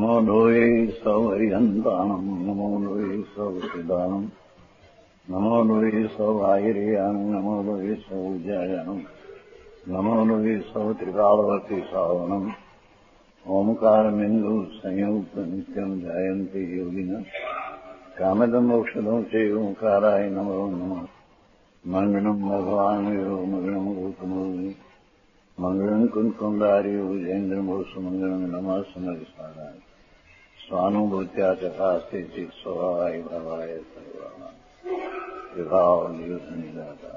नमो लोये सौहरिहन्ताणम् नमो लोये सौसिदानम् नमो लोये सौभागिर्यानम् नमो लोये सौजायानम् नमो लोये सौत्रिकालवती सावनम् ओंकारबिन्दु संयुक्त नित्यम् जायन्ति योगिनः कामदमोक्षदं चैव ओंकाराय नमो नमः मङ्गलम् भगवान् वीरो मङ्गलम् गौतमोऽग्नि मंगलम कुंकुंदारी उजेन्द्रमोसु मंगलम नमः समरिसाराय स्वानुभूत्या चकास्ते चित स्वभावाय भवाय सर्वाणां विभाव नियुद्धनिदाता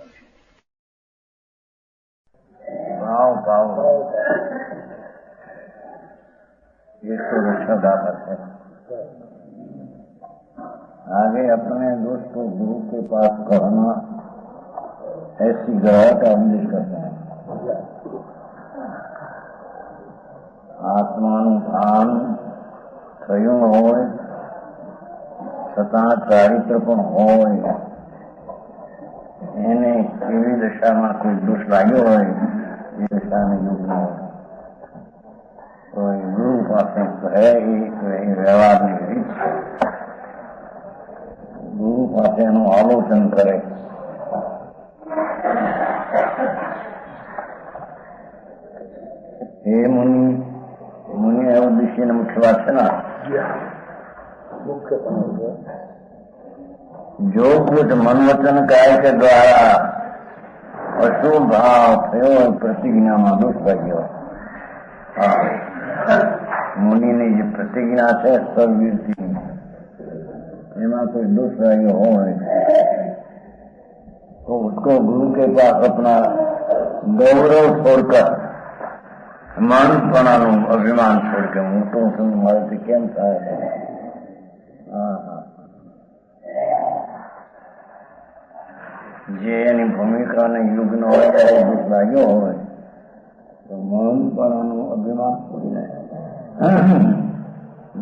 भाव ये तो रक्षादाता है। आगे अपने दोस्त को गुरु के पास कहना ऐसी ग्रह का उल्लेख करते हैं। આત્માનું ભાન થયું હોય છતાં ચારિત્ર પણ હોય એને કેવી દશામાં કોઈ દોષ લાગ્યો હોય એ દશાને યોગ ન હોય તો એ ગુરુ પાસે કહે એ વ્યવહારની રીત છે। ગુરુ પાસે એનું આલોચન કરે। हे मुनि मुनि है उद्देश्य ने मुख्य बात है ना। मुख्य जो कुछ मन वचन काय के द्वारा अशुभ भाव थयो प्रतिज्ञा में दोष लाग्यो। मुनि ने जो प्रतिज्ञा है सर्ववीरती एमा कोई दोष लाग्यो हो तो उसको गुरु के पास अपना गौरव छोड़कर માનપણાનું અભિમાન છોડ કે મોટું છું મારાથી કેમ થાય જે એની ભૂમિકાને યુગ્ન હોય ત્યારે દુઃખ લાગ્યો હોય તો માનપણાનું અભિમાન છોડીને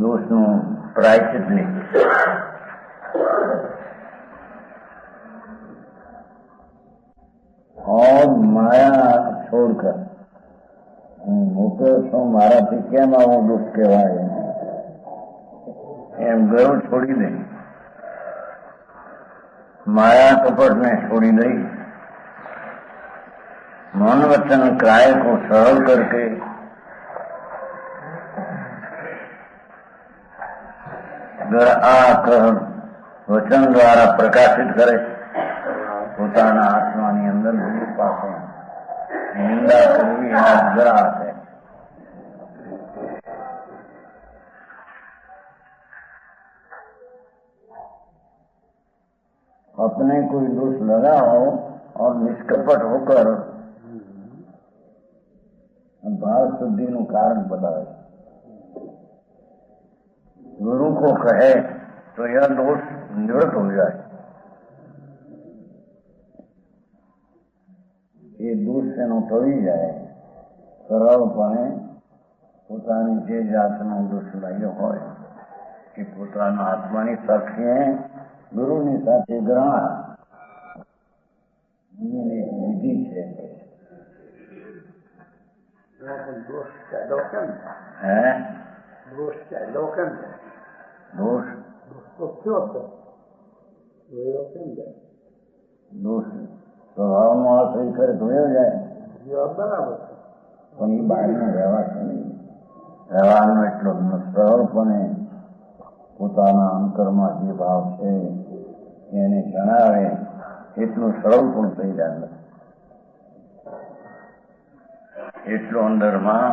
દોષનું પ્રાયશ્ચિત નહીં। और माया छोड़कर મોટો છું મારાથી કેમ આવો દુઃખ કહેવાય એમ ગર્વ છોડી દઈ માયા કપટને छोड़ी दई मन वचन काय को सरल करके वचन द्वारा प्रकाशित करे પોતાના આત્માની અંદર ગુરુ પાસે निंदा करवी ग्रास है। अपने कोई दोष लगाओ और निष्कपट होकर भाव शुद्धि नु कारण बताए। गुरु को कहे तो यह दोष निवृत्त हो जाए। એ દોષ એનો ટળી જાય સરળપણે પોતાની જે જાતનો દોષ લાગ્યો હોય એ પોતાના આત્માની સાક્ષીએ ગુરુની સાથે ગ્રહણ એની વિધિ છે। દોષ ચાલ્યો કેમ હે દોષ ચાલ્યો કેમ દોષ તો કયો છે દોષ સ્વભાવમાં આશ્રય કરે ધોયો જાય બરાબર પણ એ બહારનો વ્યવહાર છે નહીં। વ્યવહારનો એટલો સરળપણે પોતાના અંતરમાં જે ભાવ છે એને જણાવે એટલું સરળ પણ થઈ જાય। એટલું અંદરમાં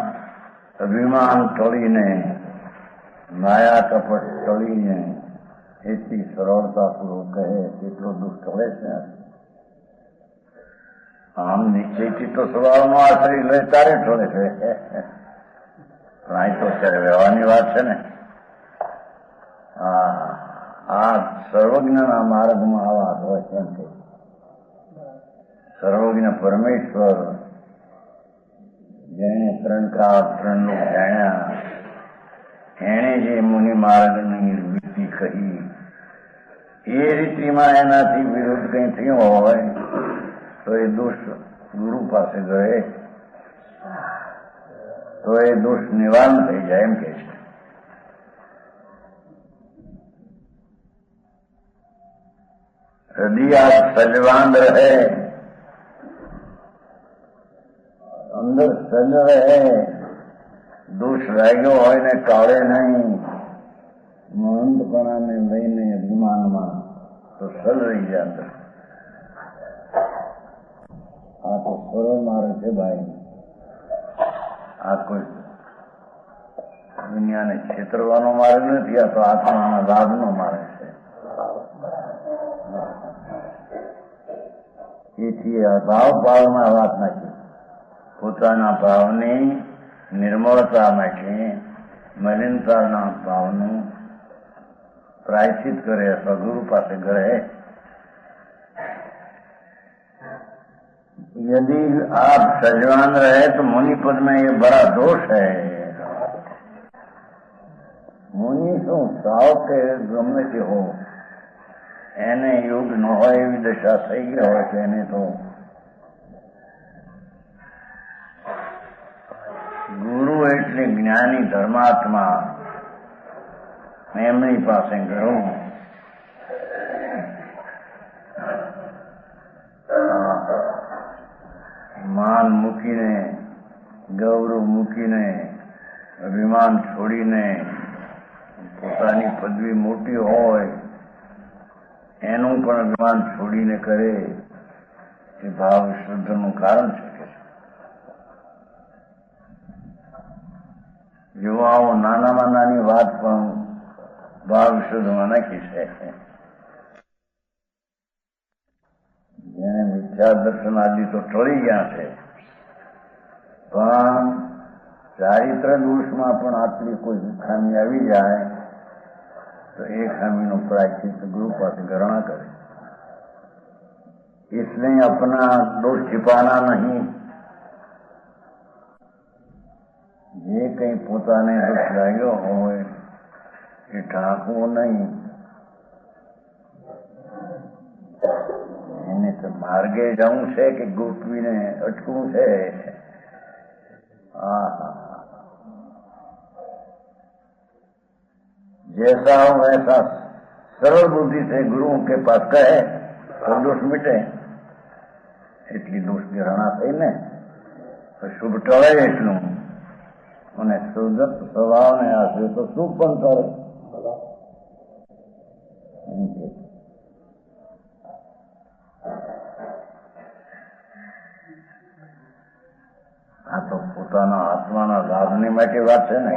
અભિમાન ટળીને માયા કપટ ટળીને એટલી સરળતાપૂર્વક કહે એટલો દુઃખ ટળે છે। આમ નિશ્ચયથી તો સ્વભાવનો આશ્રય લે તારે ટળે છે પણ આ તો અત્યારે વ્યવહારની વાત છે ને। આ સર્વજ્ઞના માર્ગમાં આવા હોય કેમ કે સર્વજ્ઞ પરમેશ્વર જેણે ત્રણ કાળ ત્રણ લોક જાણ્યા એણે જે મુનિ માર્ગની રીતિ કહી એ રીતિમાં એનાથી વિરોધ કંઈ થયો હોય તો એ દોષ ગુરુ પાસે ગયે તો એ દોષ નિવારણ થઈ જાય એમ કે છે। હૃદય સજવાન રહે, અંદર સજ રહે, દોષ લાગ્યો હોય ને ટાળે નહીં, મહંતપણાને લઈને અભિમાનમાં તો સલ રહી જાય અંદર. આ તો સરળ માર્ગ છે ભાઈ. આ કોઈ દુનિયાને છેતરવાનો માર્ગ નથી, આ તો આત્માના લાભનો માર્ગ છે. એથી આ ભાવ ભાવમાં વાત નાખી. પોતાના ભાવની નિર્મળતા માટે મલિનતાના ભાવનું प्रायश्चित करे અથવા गुरु पास गए. यदि आप सजवान रहे तो मुनि पद में ये बड़ा दोष है. मुनि શું સાવ કે ગમે તે હો, એને યોગ ન હોય એવી દશા થઈ ગઈ હોય કે એને તો ગુરુ એટલે જ્ઞાની ધર્માત્મા, એમની પાસે ગયું. માન મૂકીને, ગૌરવ મૂકીને, અભિમાન છોડીને, પોતાની પદવી મોટી હોય એનું પણ અભિમાન છોડીને કરે એ ભાવ શુદ્ધનું કારણ છે. યુવાઓ નાનામાં નાની વાત પણ ભાવ શુદ્ધમાં નાખી છે. જેને મિથ્યા દર્શન આદિ તો ટળી ગયા છે, પણ ચારિત્ર દોષમાં પણ આટલી કોઈ ખામી આવી જાય તો એ ખામીનો પ્રાયશ્ચિત गुरु पास ग्रहण करे. इसलिए अपना दोष छिपाना नहीं. જે કઈ પોતાને દુઃખ લાગ્યો હોય એ ઢાંકવું નહીં. એને તો માર્ગે જવું છે કે ગોઠવીને અટકવું છે. जैसा हो वैसा सरल बुद्धि से गुरुओं के पास कहे तो दोष मिटे. એટલી દોષ ગ્રહણા થઈને તો શુભ ટળે એટલું, અને શુદ્ધ સ્વભાવને આશરે તો શુભ પણ કરે. આ તો પોતાના આત્માના લાભની માટે વાત છે ને,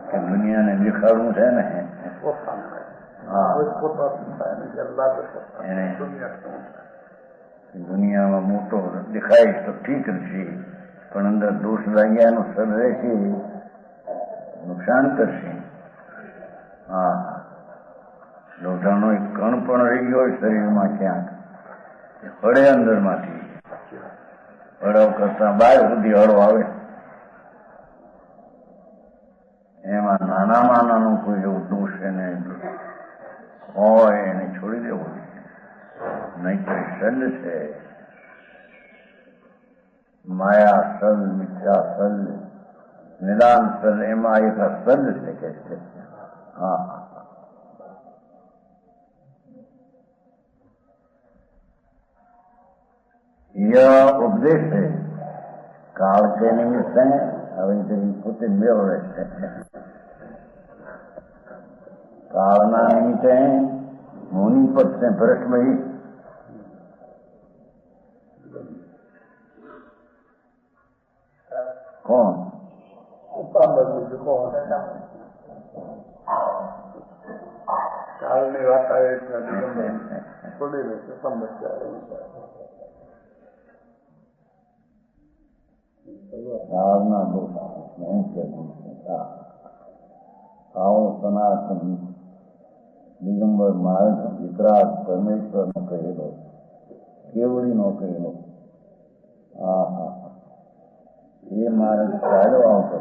કે દુનિયાને દેખાડવું છે ને. એને દુનિયામાં મોટો દેખાય તો ઠીક છે, પણ અંદર દોષ લાગ્યાનું સર રહેશે, નુકસાન કરશે. લોઢાનો એક કણ પણ રહી ગયો હોય શરીરમાં ક્યાંક, હળે અંદરમાંથી હળવ કરતા બહાર સુધી હળો આવે. એમાં નાનામાં નાનો કોઈ એવો દોષ એને હોય એને છોડી દેવો, નહીં તો સલ છે. માયા સલ, મિથ્યા સલ, નિદાન સલ, એમાં એક સલ છે કે છે. यह उपदेश है काल के निमित्त है. હવે પોતે મેળવે છે. કાળના નિમિત્તે મુનિ પદ से भ्रष्ट भाई कौन કાળની વાત આવે થોડી સમસ્યા કાળના દોષ આવો સનાતન દિગંબર માર્ગ વિતરાગ પરમેશ્વરનો કહેલો, કેવડીનો કહેલો. એ માર્ગ ચાલ્યો આવતો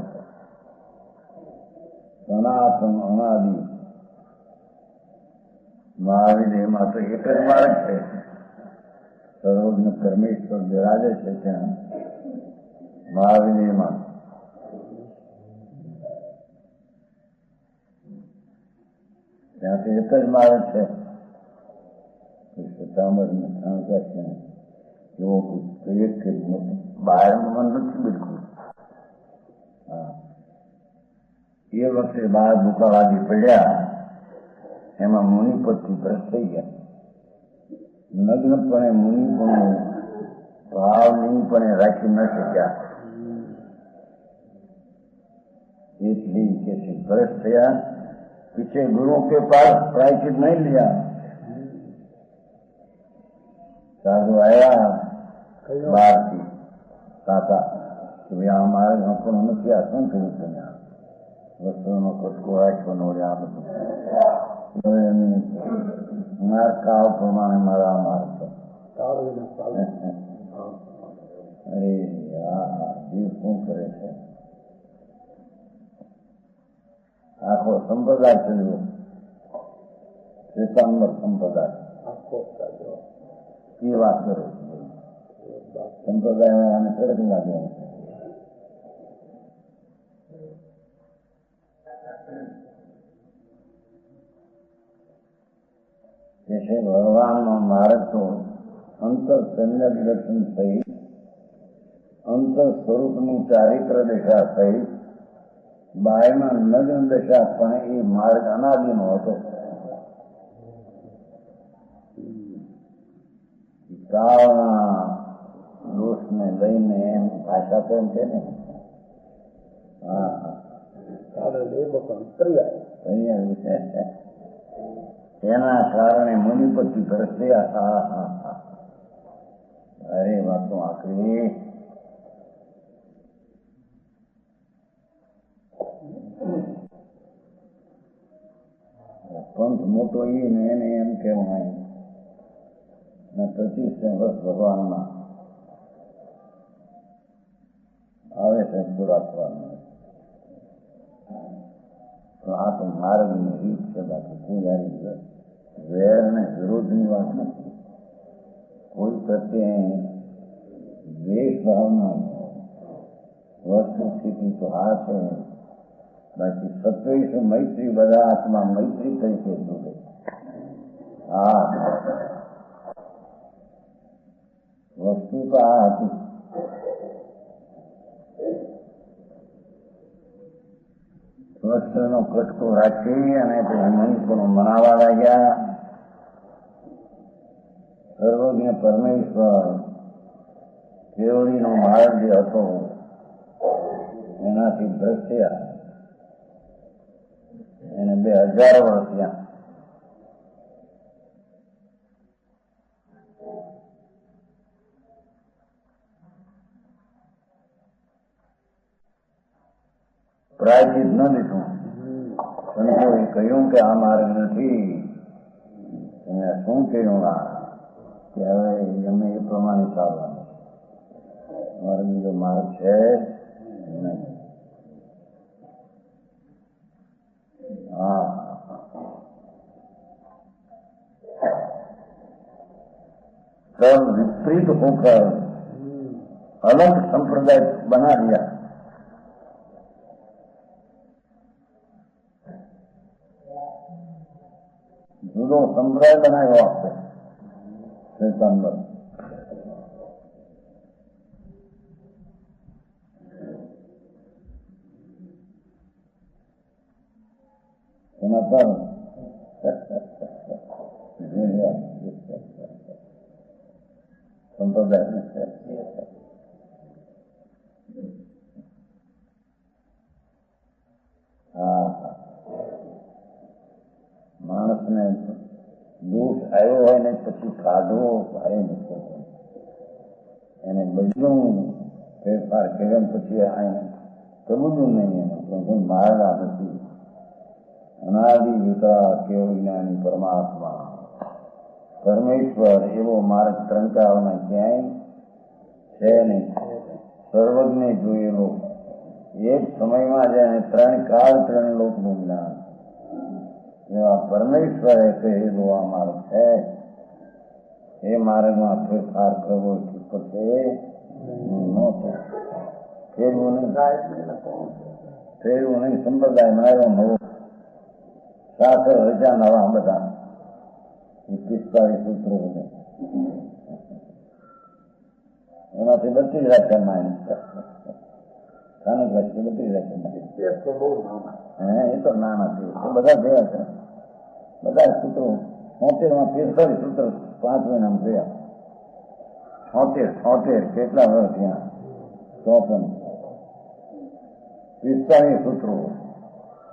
સનાતન અનાદિ મહાવીર. એમાં તો એક જ માર્ગ છે. સર્વજ્ઞ પરમેશ્વર બિરાજે છે ત્યાં મહાવીરમાં. ત્યાંથી એક જ માર્ગ છે. સાંભળીને ત્રણ એવો એક કે બહારનું મન નથી બિલકુલ. હા, એ વખતે બહાર દુકાવાદી પડ્યા, એમાં મુનિપતથી ભ્રષ્ટ થઈ ગયા. નગ્નપણે મુનિપણું ભાવલિંગપણે રાખી ન શક્યા, इसलिए कैसे भ्रष्ट किया. पीछे गुरुओं के पास प्रायश्चित नहीं लिया. साधु आया बाहर की ताता कि भाई हमारे गाँव को નથી આ શું કર્યું તમે? વસ્તુનો કટકો રાખવાનો માર કાવ પ્રમાણે મારા મારતો. અરે જીવ શું કરે છે? આખો સંપ્રદાય થયો, શ્વેતાંબર સંપ્રદાય. એ વાત કરો સંપ્રદાય આને કડક લાગે. જૈસે ભગવાનનો માર્ગ તો અંતર સમ્યક દર્શન સહિત અંતર સ્વરૂપની ચારિત્ર દિશા સહિત બાયમાં નગ્ન દશા પણ એ માર્ગ અનાદિનો હતો. કાળના દોષને લઈને એમ ભાષા તો એમ છે ને. એના કારણે મુનિપતિ ભ્રષ્ટ્યા. અરે વાતો આખરી પંથ મોટો એ ને એને એમ કહેવાય ને 25 વર્ષ ભગવાનમાં આવે છે રાખવાનું. આ તો માર્ગની રીત છે, બાકી કોઈ આવી વેર ને વિરોધની વાત નથી. કોઈ પ્રત્યે દ્વેષ ભાવના વસ્તુ સ્થિતિ તો આ છે. બાકી સત્વૈષ મૈત્રી બધા આત્મા મૈત્રી તરીકે જોડે. હા, વસ્તુ તો આ હતી. વસ્ત્રનો કટકો રાખી અને મનુષ્યનો મનાવવા લાગ્યા. સર્વજ્ઞ પરમેશ્વર કેવડીનો માર્ગ જે હતો એનાથી ભ્રષ્ટ્યા. એને 2000 વર્ષ ત્યાં પ્રાયશ્ચિત ન લીધું. સંતોએ કહ્યું કે આ માર્ગ નથી. તમે શું કહ્યું? કે હવે અમે એ પ્રમાણે ચાલવાનું. અમારો બીજો માર્ગ છે નહીં. હા, सब विपरीत होकर अलग संप्रदाय बना दिया. जुदो संप्रदाय बनाया आपको श्वेतांबर. सनातन संप्रदाय માણસને દોષ આવ્યો હોય ને પછી કાઢવો ભારે મુશ્કેલ છે. એને બધું ફેરફાર કર્યા પછી કબૂલું નહીં. એમાં પણ કોઈ મારવા નથી. અનાદિ વિકાસ કેવ જ્ઞાની પરમાત્મા પરમેશ્વર એવો માર્ગ ત્રંકાઓના ક્યાંય છે નહીં. સર્વજ્ઞ જોયેલો એક સમયમાં જેને 3 કાળ 3 લોકનું જ્ઞાન એવા પરમેશ્વરે કહેલો આ માર્ગ છે. એ માર્ગમાં ફેરફાર કરવો છે નહોતો. ફેરવું નહીં. સંપ્રદાય માર્યો નવો. 7 રજા નવા બધા 45 સૂત્રો બધા એમાંથી 32 વ્યાખ્યાનમાં સ્થાનક વાક્ય 32 વ્યાખ્યાનમાં તો બહુ નાના. એ તો નાના છે, બધા જોયા છે, બધા સૂત્રો 70માં 45 સૂત્ર 5 મહિનામાં જોયા. 70 કેટલા વર્ષ ત્યાં 54 45 સૂત્રો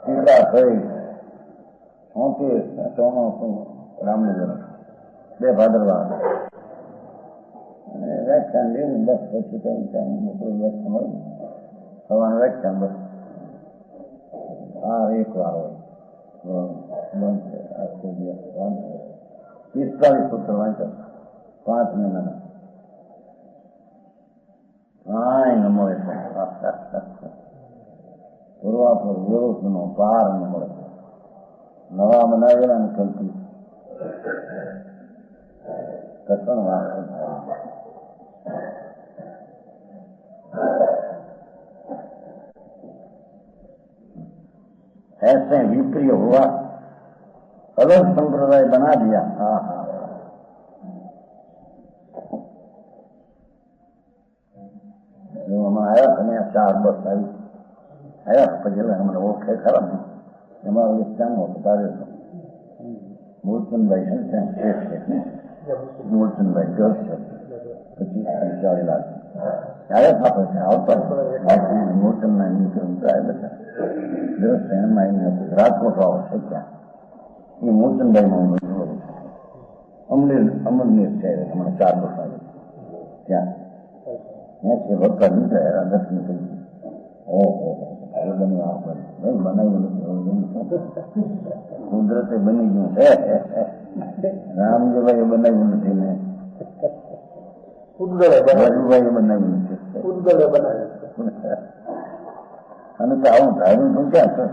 કેટલા થઈ 70 ચોમાસું રામનું જન્મ 2 ભાદરવા વ્યાખ્યાન લેવું બસ. પછી કઈ મોકલું વ્યાખ્યાન હોય સવાનું વ્યાખ્યાન બસ. એક વાર હોય બંધ છે. 45 સૂત્ર વાંચો 5 મહિનાના. ન મળે પૂર્વાપુર વિરોધનો પાર ન મળે. નવા બનાવેલા ને કલ્પિત કથન વાત ऐसे विप्रिय हुआ, अलग संप्रदाय बना दिया. हाँ हाँ जो हमारा आया था 4 बस आई आया પછી હમણાં ઓળખે ખરા ને એમાં વિસ્તાર હોતા મૂળચંદભાઈ છે ત્યાં શેખ છે ને મૂળચંદભાઈ ગર્લ્સ છે. પછી 40 લાખ આવ્યા પાપા છે આવતા મૂળચંદના નીકળતા બધા રાજકોટ આવો છે ત્યાં એ મૂળચંદભાઈમાં અમરનીર છે હમણાં 4 વર્ષ આવે ત્યાં છે વખત નીકળ્યા દર્શન કરી. ઓહો બનાવ્યું કુદરતે બની ગયું છે. રામજીભાઈ બનાવ્યું નથી ને રાજુભાઈ બનાવ્યું નથી. અને તો આવું ધાર્યું તો ક્યાં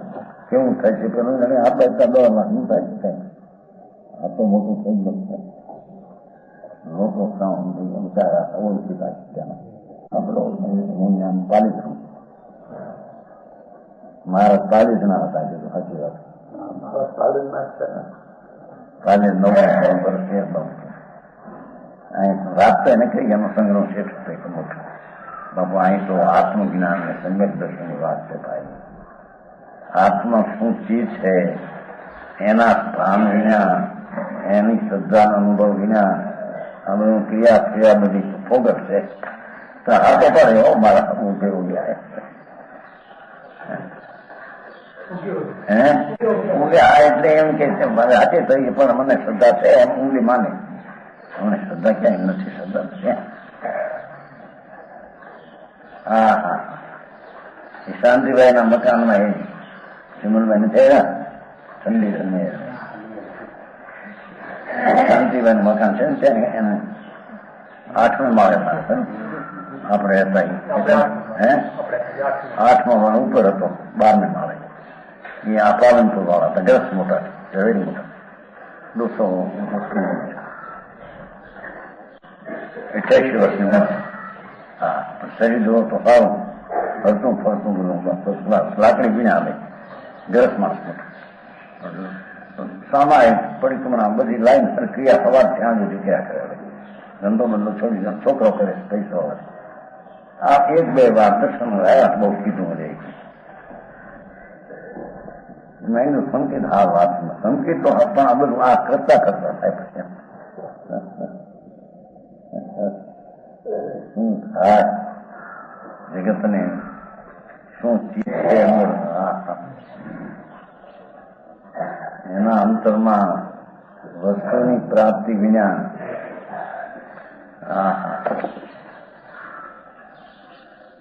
કેવું થાય છે પેલું આપણે એટલા 10 લાખનું થાય છે. આ તો મોટું થઈ ગયું છે. લોકો વિચાર ઓળખી થાય ત્યાં આપણો હું ત્યાં પાલિત મારા 40 ના હતા કીધું સાચી વાત. કાલે 9 વર્ષ અહીં રાત તો એને કઈ એનો સંગ્રહ છે મોટો બાપુ. અહીં તો આત્મજ્ઞાન ને સમ્યક દર્શનની વાત છે ભાઈ. આત્મા શું ચીજ છે એના ભાન વિના એની શ્રદ્ધાનો અનુભવ વિના આ બધું ક્રિયા બધી ફોગટ છે. તો આ તો પડે મારા ઊંઘે ઉગ્યા એટલે એમ કે છે મારે આજે થઈ પણ મને શ્રદ્ધા છે એમ ઊંડી માને. મને શ્રદ્ધા ક્યાંય નથી. શ્રદ્ધા છે હા હા એ શાંતિભાઈ ના મકાનમાં એ વિમલભાઈ ને થયા ઠંડી શાંતિભાઈ નું મકાન છે ને ત્યાં એને 8મે માળે આપણે હતા. 8મા માળ ઉપર હતો 12મે માળે. એ આ પાલનપુર વાળા હતા. ગરસ મોટા ઝવેરી મોટા 88 વર્ષની ઉંમર. હા શરીર જોવો તો સારું ફરતું ફરતું બધું લાકડી પીને આવે. ગરસ માણસ મોટા સામાયિક પરિક્રમા બધી લાઈન ક્રિયા સવાર ત્યાં સુધી ક્રિયા કરે. ધંધો બંધો છોડી દે છોકરો કરે પૈસો આવે. આ 1-2 વાર દર્શન આવ્યા બહુ કીધું રહે. એનું સંકેત આ વાતમાં સંકેત તો પણ આ બધું આ કરતા થાય પછી શું થાય જગતને શું ચીજ છે એના અંતરમાં વસ્તુની પ્રાપ્તિ વિના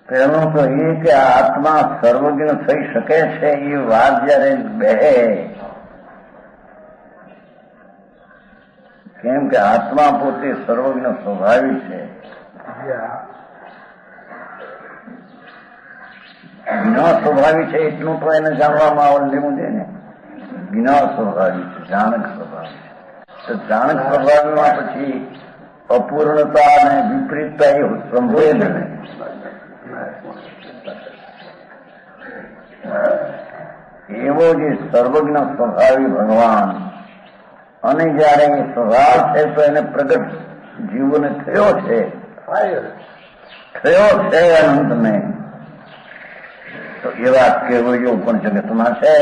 પહેલું તો એ કે આત્મા સર્વજ્ઞ થઈ શકે છે એ વાત જયારે બે કેમ કે આત્મા પોતે સર્વજ્ઞ સ્વભાવી છે. જ્ઞાન સ્વભાવી છે એટલું તો એને જાણવામાં આવડ લેવું છે ને. જ્ઞાન સ્વભાવી છે, જાણક સ્વભાવી છે. તો જાણક સ્વભાવીમાં પછી અપૂર્ણતા અને વિપરીતતા એ સંભવે નહીં. એવો જે સર્વજ્ઞ સ્વભાવી ભગવાન અને જયારે એ સ્વભાવ છે તો એને પ્રગટ જીવોને થયો છે ફાયર અનંતને, તો એવા કેવળીઓ પણ જગતમાં છે.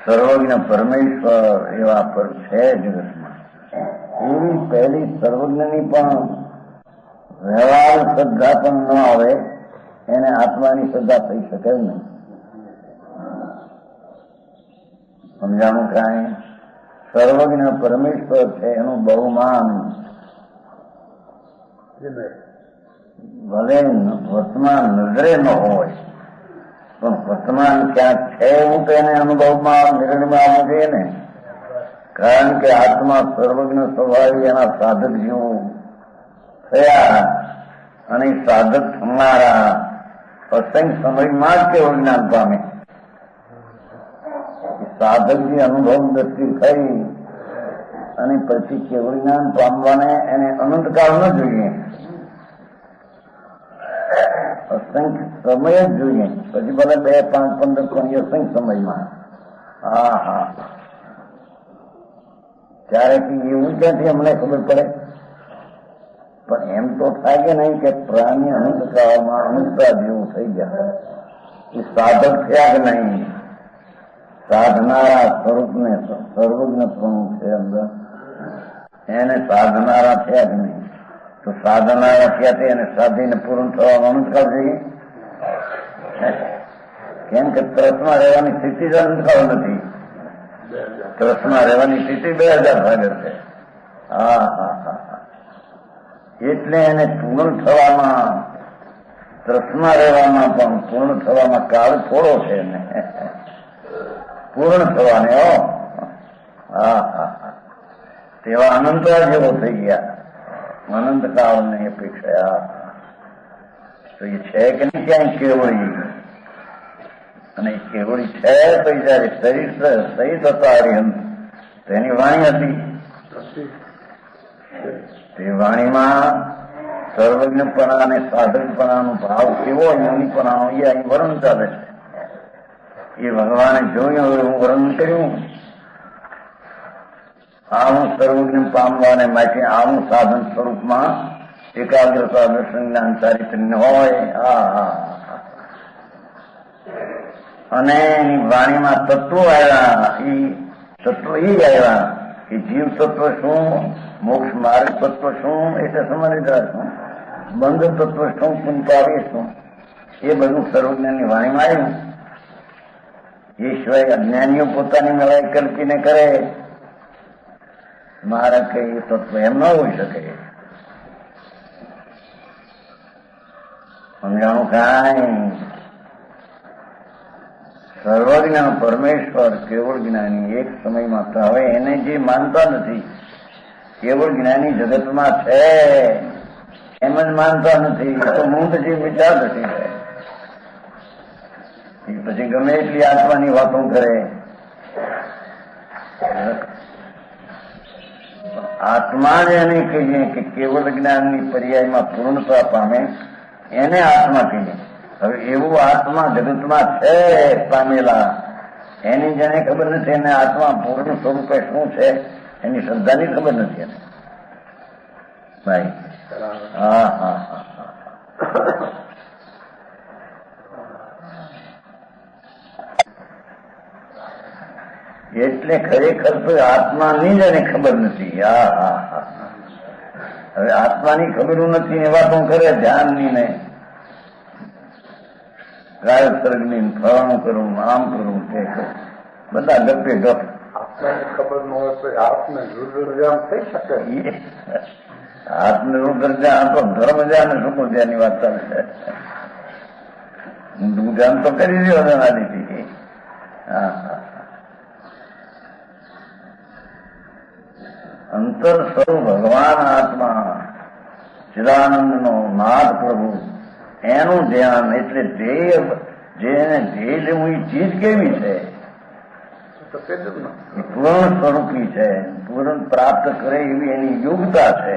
સર્વજ્ઞ પરમેશ્વર એવા પર છે જગતમાં. એવી પહેલી સર્વજ્ઞની પણ વ્યવહાર શ્રદ્ધા પણ ન આવે એને આત્માની શ્રદ્ધા થઈ શકે નહીં. સમજાણું કાંઈ? સર્વજ્ઞ પરમેશ્વર છે એનું બહુમાન ભલે વર્તમાન નજરે ન હોય પણ વર્તમાન ક્યાંક છે એવું તો એને અનુભવમાં નિર્ણયમાં આવવું જોઈએ ને. કારણ કે આત્મા સર્વજ્ઞ સ્વભાવી એના સાધક જેવું થયા અને સાધક થનારા અસંખ્ય સમયમાં જ કેવું જ્ઞાન પામે. સાધકની અનુભવ દ્રષ્ટિ થઈ અને પછી કેવળ જ્ઞાન પામવાને એને અનંતકાળ ન જોઈએ, અસંખ્ય સમય જ જોઈએ. પછી ભલે 2, 5, 15 પણ અસંખ્ય સમયમાં. હા હા, ત્યારે એવું ક્યાંથી અમને ખબર પડે? પણ એમ તો થાય કે નહીં કે પ્રાણી અનંતકાળમાં અનંતતા જેવું થઈ ગયા. એ સાધક થયા કે નહીં? સાધનારા સ્વરૂપને સર્વજ્ઞ સ્વરૂપ છે અંદર, એને સાધનારા થયા કે નહીં? તો સાધનારા થયા એને સાધીને પૂર્ણ થવાનું અનંતકાળ જોઈએ. કેમ કે ત્રસમાં રહેવાની સ્થિતિ જ અનંતકાળ નથી. ત્રસમાં રહેવાની સ્થિતિ 2000 ભાગર છે. હા હા હા, એટલે એને પૂર્ણ થવામાં, ત્રસમાં રહેવામાં પણ પૂર્ણ થવામાં કાળ થોડો છે ને. પૂર્ણ થવાને હા હા હા, તેવા અનંતકાળ જેવો થઈ ગયા. અનંતકાળની અપેક્ષા તો એ છે કે નહીં ક્યાંય કેવળી? અને કેવળી છે તો જયારે શરીર સહિત હતા હરિહંસ તેની વાણી હતી. તે વાણીમાં સર્વજ્ઞપણા અને સાધકપણાનો ભાવ કેવો યોનિપણાનો એ અહીં વર્ણન ચાલે છે. એ ભગવાને જોયું, હવે હું વર્ણન કર્યું. આવું સર્વજ્ઞ પામવાને માટે આવું સાધન સ્વરૂપમાં એકાગ્રતા દર્શન જ્ઞાન ચારિત્ર હોય. હા હા, અને એની વાણીમાં તત્વો આવ્યા. એ તત્વો એ આવ્યા કે જીવ તત્વ શું, મોક્ષ માર્ગ તત્વ શું, એટલે સમજદાર શું, બંધ તત્વ શું, પુનપાવે શું, એ બધું સર્વજ્ઞની વાણીમાં આવ્યું. એ સિવાય અજ્ઞાનીઓ પોતાની નવાઈ કલ્પીને કરે મારા કઈ તત્વ એમ ન હોઈ શકે. સમજાણું કાંઈ? સર્વજ્ઞ પરમેશ્વર કેવળ જ્ઞાની એક સમયમાં તો હવે એને જે માનતા નથી કેવળ જ્ઞાની જગતમાં છે એમ જ માનતા નથી. તો મૂંઢ જે વિચાર નથી છે. પછી ગમે એટલી આત્માની વાતો કરે. આત્મા જ એને કહીએ કે કેવળ જ્ઞાનની પર્યાયમાં પૂર્ણતા પામે એને આત્મા કહીએ. હવે એવું આત્મા જગતમાં છે પામેલા, એની જેને ખબર નથી એને આત્મા પૂર્ણ સ્વરૂપે શું છે એની શ્રદ્ધાની ખબર નથી એને. ભાઈ હા હા હા, એટલે ખરેખર તો આત્માની જ એને ખબર નથી. હા હા હા, હવે આત્માની ખબર નથી એ વાતો કરે ધ્યાનની ને ગાયત્રની ફળાણું કરું, આમ કરું, તે કરું, બધા ગપે ગપ. આત્માને ખબર ન હોય તો આત્મને રુદ્રજામ થઈ શકે. આત્મને રુદ્રજામ તો ધર્મજાન ને સુપરજાની વાત ચાલે છે. ધ્યાન તો કરી રહ્યો છે આદિથી. હા હા, અંતર સ્વરૂપ ભગવાન આત્મા ચિદાનંદ નો નાથ પ્રભુ એનું ધ્યાન. એટલે ધ્યેય જેને ધ્યેય લેવું એ ચીજ કેવી છે? પૂર્ણ સ્વરૂપી છે, પૂર્ણ પ્રાપ્ત કરે એવી એની યોગ્યતા છે.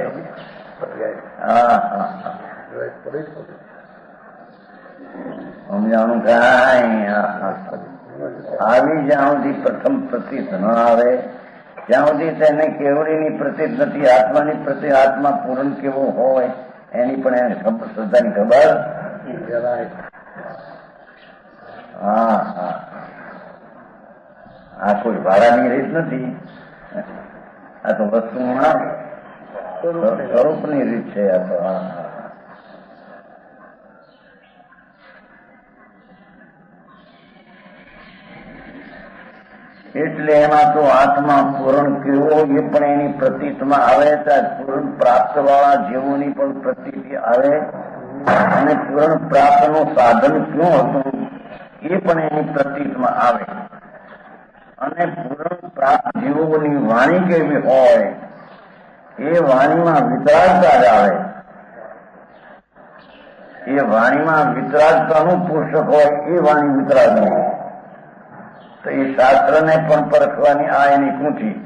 હા હા હા, સમજાણું કાંઈ? આવી જ્યાં સુધી પ્રથમ પ્રતિત ન આવે જ્યાં સુધી તેને કેવડીની પ્રતીત નથી, આત્માની પ્રતિ આત્મા પૂર્ણ કેવો હોય એની પણ એને શ્રદ્ધાની ખબર. હા હા, આ કોઈ ભાડાની રીત નથી, આ તો વસ્તુના સ્વરૂપની રીત છે. આ તો હા હા, એટલે એમાં તો આત્મા પૂરણ કેવો એ પણ એની પ્રતીતમાં આવે, પૂરણ પ્રાપ્ત વાળા જીવોની પણ પ્રતીતિ આવે, અને પૂરણ પ્રાપ્તનું સાધન શું હતું એ પણ એની પ્રતીતમાં આવે, અને પૂરણ પ્રાપ્ત જીવોની વાણી કેવી હોય એ વાણીમાં વિતરાગતા જ આવે. એ વાણીમાં વિતરાગતાનું પોષક હોય એ વાણી વિતરાગની, તો એ શાસ્ત્રને પણ પરખવાની આ એની કુંઠી.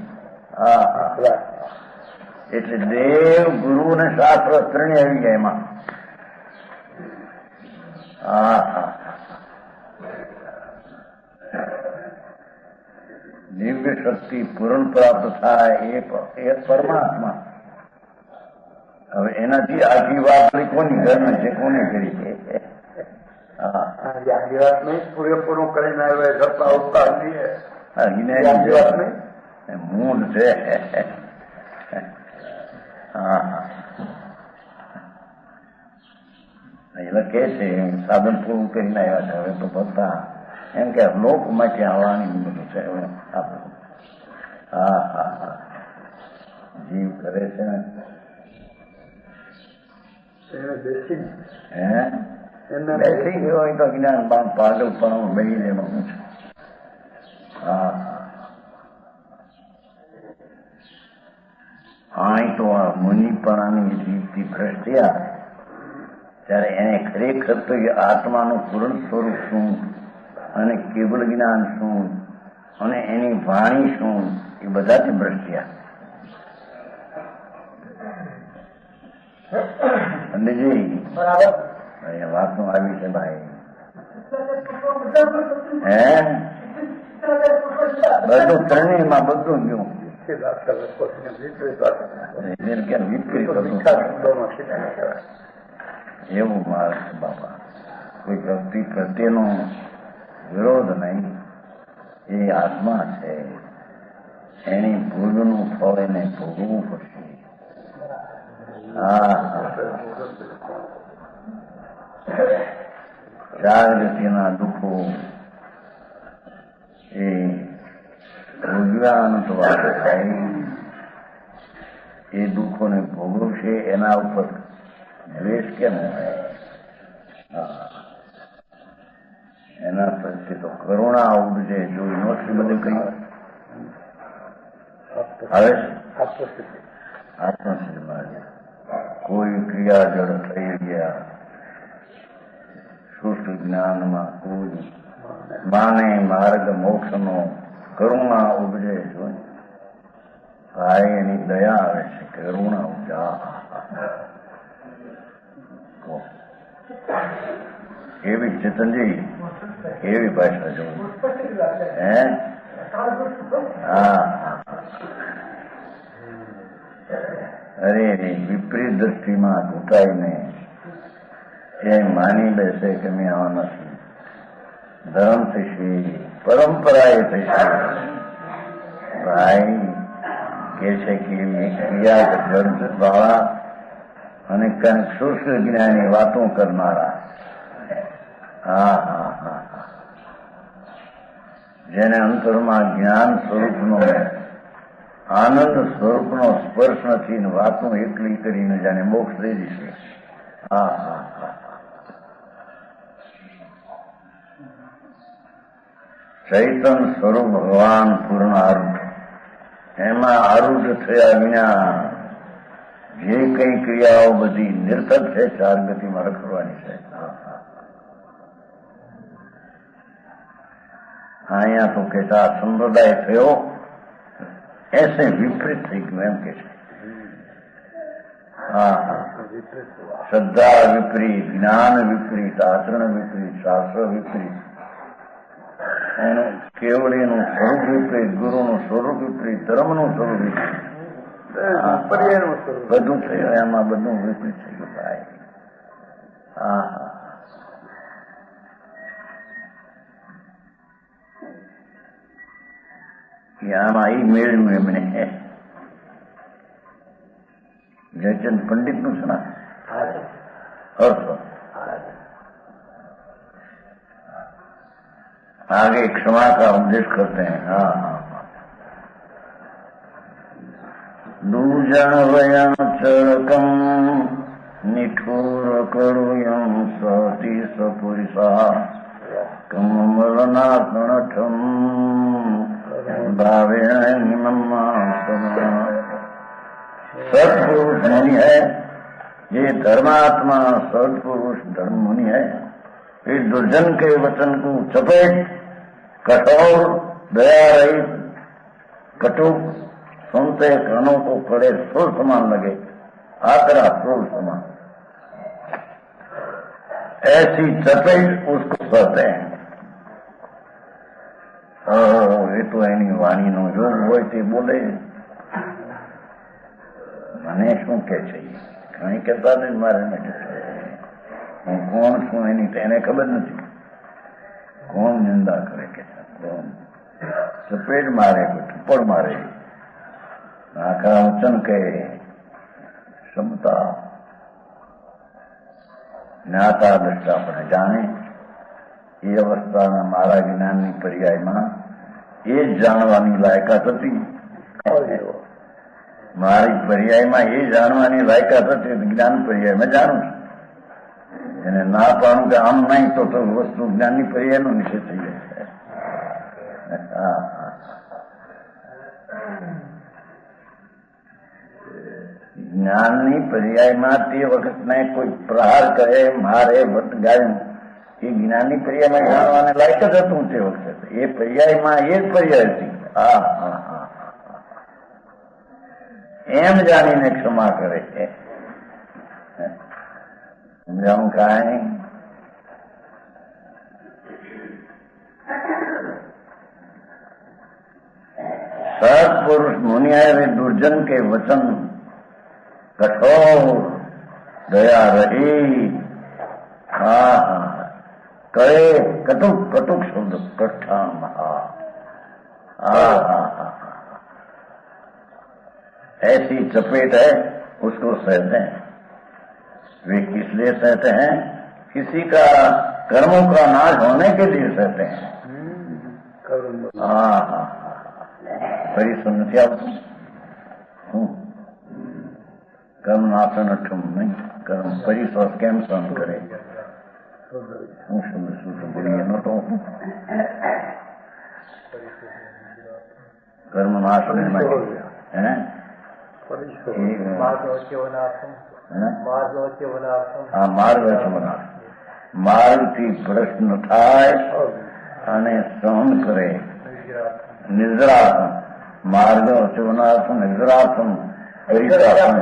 એટલે દેવ, ગુરુ અને શાસ્ત્ર ત્રણેય આવી જાય એમાં. દિવ્ય શક્તિ પૂર્ણ પ્રાપ્ત થાય એ પરમાત્મા. હવે એનાથી આખી વાત કોની ઘરમાં છે, કોને કરી છે? વાત નહીં, પૂરેપૂરું કરીને આવ્યા અવતાર દઈએ મૂળ છે. એટલે કે છે સાધન પૂરું કરીને આવ્યા છે. હવે તો બધા એમ કે લોક માટે આવવાની બધું છે. હા હા હા, જીવ કરે છે ને બેસી ગયો હોય તો જ્ઞાન પાગલ પણ બની લેવાનું છે. હા, અહીં તો આ મુનિપણાની રીતથી ભ્રષ્ટ્યા ત્યારે એને ખરેખર તો એ આત્માનું પૂર્ણ સ્વરૂપ શું, અને કેવળ જ્ઞાન શું, અને એની વાણી શું, એ બધાથી ભ્રષ્ટ્યા. પંડિતજી વાતો આવી છે ભાઈ. બધું ત્રણેયમાં બધું ગયું. એવું માર્ગ બાપા, કોઈ વ્યક્તિ પ્રત્યેનો વિરોધ નહીં, એ આત્મા છે, એની ભૂલનું ફળ એને ભોગવવું પડશે. હા, ચાર ગતિના દુઃખો એ ભોગવ્યા તો વાત થાય, એ દુઃખોને ભોગવશે એના ઉપર દ્વેષ કેમ હોય? એના પ્રત્યે તો કરુણા ઉપજે. જો યુનિવર્સિટી બધું કહ્યું હવે આત્મસિદ્ધમાં કોઈ ક્રિયા જડ થઈ ગયા, શુષ્ટ જ્ઞાનમાં કોઈ માને માર્ગ મોક્ષનો કરુણા ઉપજે. જો ભાઈ એની દયા આવે છે, કરુણા ઉપજા. એવી ચેતનજી, એવી ભાષા જોઈ. હા, અરે વિપરીત દ્રષ્ટિમાં ઘૂંટાઈને એ માની બેસે કે મેં આવા નથી, ધર્મ થશે, પરંપરા એ થશે. ભાઈ કે છે કે ક્રિયા જડ વાળા અને કંઈક શુષ્ક જ્ઞાની વાતો કરનારા. હા હા હા, જેને અંતરમાં જ્ઞાન સ્વરૂપનો, આનંદ સ્વરૂપનો સ્પર્શ નથી ને વાતો એકલી કરીને જાણે મોક્ષ દઈ દીશે. હા હા હા, ચૈતન સ્વરૂપ ભગવાન પૂર્ણ આરૂઢ, એમાં આરૂઢ થયા વિના જે કઈ ક્રિયાઓ બધી નિર્થક છે, ચાર ગતિમાં રખડવાની છે. અહીંયા તો કે આ સંપ્રદાય થયો એસે વિપરીત થઈ ગયું એમ કે છે. હા, શ્રદ્ધા વિપરીત, જ્ઞાન વિપરીત, આચરણ વિપરીત, શાસ્ત્ર વિપરીત, એનું કેવળીનું સ્વરૂપ વિપરીત, ગુરુનું સ્વરૂપ વિપરીત, ધર્મનું સ્વરૂપ વિપરીત, બધું થયું. એમાં બધું વિપરીત થઈ ગયું ભાઈ. હા હા, આમાં એ મેળવ્યું એમણે. જયચંદ पंडित નું સુના आगे क्षमा का उपदेश करते हैं. हाँ हाँ, दूजन वयं चरकम निठुर करुयम सती सपुरुषा कमलनाथम भावेण सत्पुरुष मुनि है, ये धर्मात्मा सत्पुरुष धर्म मुनि है. इस दुर्जन के वचन को चपेट, कठोर, दया रहित, कटुक सुनते कानों को कड़े सुर समान लगे, आकरा सुर समान, ऐसी चपेट उसको कहते हैं. ये तो एनी वाणी नो योग હોય તે બોલે. મને શું કે છે? કઈ કહેતા નહીં. મારે હું કોણ છું એની તેને ખબર નથી. કોણ નિંદા કરે કે કોણ ચપેટ મારે, થપ્પડ મારે, આખા વચન કહે, ક્ષમતા જ્ઞાતા દ્રષ્ટા પણ જાણે. એ અવસ્થાના મારા જ્ઞાનની પર્યાયમાં એ જ જાણવાની લાયકાત હતી. મારી પર્યાયમાં એ જાણવાની લાયકાત હતી. જ્ઞાન પર્યાયમાં જાણું છું. એને ના પાડું કે આમ નહીં તો વસ્તુ જ્ઞાનની પર્યાયનો નિષેધ થઈ જાય છે. જ્ઞાનની પર્યાયમાં તે વખતને કોઈ પ્રહાર કરે, મારે, ગાયું, એ જ્ઞાનની પર્યાયમાં જાણવાને લાયક જ હતું તે વખતે. એ પર્યાયમાં એ જ પર્યાય હતી. હા હા હા, એમ જાણીને ક્ષમા કરે છે. સમજાવું કાંઈ? सत्पुरुष मुनि है, दुर्जन के वचन कठोर, दया रही, करे कटुक, कटुक शब्द कठा महा, ऐसी चपेट है उसको सहते हैं. वे किस लिए सहते हैं? किसी का कर्मों का नाश होने के लिए सहते हैं. ફરી સમસ્યા કર્મ નાશન અઠમ નહીં. કર્મ પરિશ્વાસ કેમ સહન કરે? હું શું બોલીએ નતો. કર્મ નાશ માર્ગથી ભ્રષ્ટ ન થાય અને સહન કરે. નિદ્રાસન માર્ગ વચનાર્થમ નિદ્રાસન પરિશ્રાસન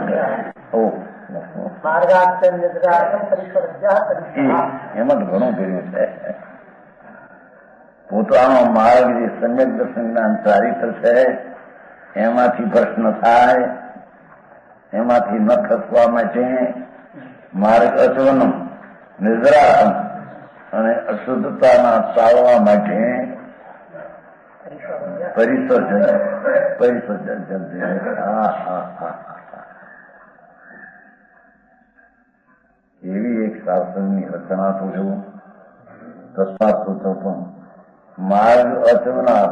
એમાં તો ઘણું કર્યું છે. પોતાનો માર્ગ જે સમ્યક દર્શન જ્ઞાન ચારિત્ર છે એમાંથી પ્રશ્ન થાય, એમાંથી ન ખસવા માટે માર્ગ અચવનમ નિદ્રાસન અને અશુદ્ધતાના ટાળવા માટે પરિસર્જન એવી એક શાસ્ત્રની રચના તો જોવું. તથા તો પણ માર્ગ અચવના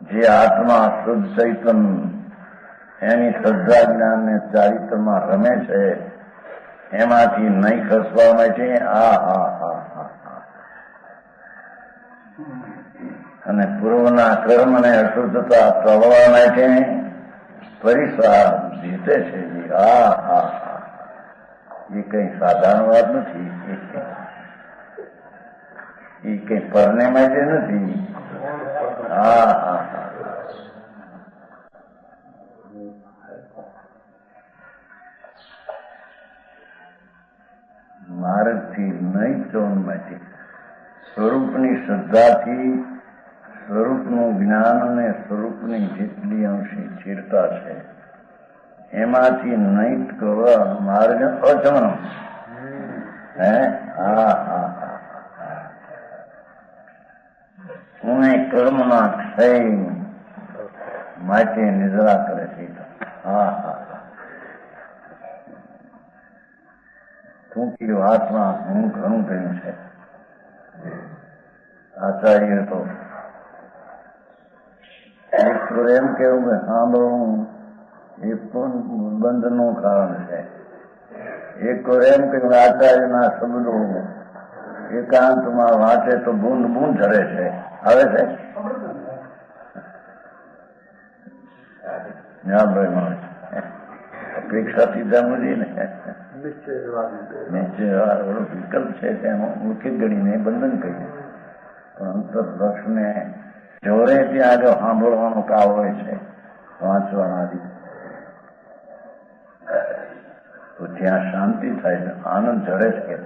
જે આત્મા શુદ્ધ ચૈતન એની શ્રદ્ધા જ્ઞાન ને ચારિત્રમાં રમે છે એમાંથી નહીં ખસવા માટે અને પૂર્વના કર્મ ને અશુદ્ધતા તળવા માટે પરિસાર જીતે છે. એ કઈ સાધારણ વાત નથી. એ કઈ પરને માટે નથી. માર્ગથી નહીં ચોન માટે સ્વરૂપની શ્રદ્ધાથી સ્વરૂપનું જ્ઞાન અને સ્વરૂપની જેટલી અંશી સ્થિરતા છે એમાંથી નૈત કરવા માર્ગ અચમનો હે હા હા ઉને કર્મના ક્ષય માટે નિદ્રા કરે છે હા હા ટૂંકી વાતમાં હું ઘણું કહ્યું છે આચાર્ય તો એક તો એમ કેવું કે સાંભળવું એ પણ બંધનું કારણ છે. એક તો એમ કહ્યું આચાર્યના શબ્દો એકાંતમાં વાંચે તો બૂંદ બૂંદ ઝરે છે આવે છે અપેક્ષાથી જમવી ને નિશ્ચય વિકલ્પ છે તેનો મુખ્ય ગણીને બંધન કહ્યું પણ અંતરદક્ષને જોરે ત્યાં આગળ સાંભળવાનો કાળ હોય છે વાંચવાના તો ત્યાં શાંતિ થાય છે આનંદ ઝરે છે કે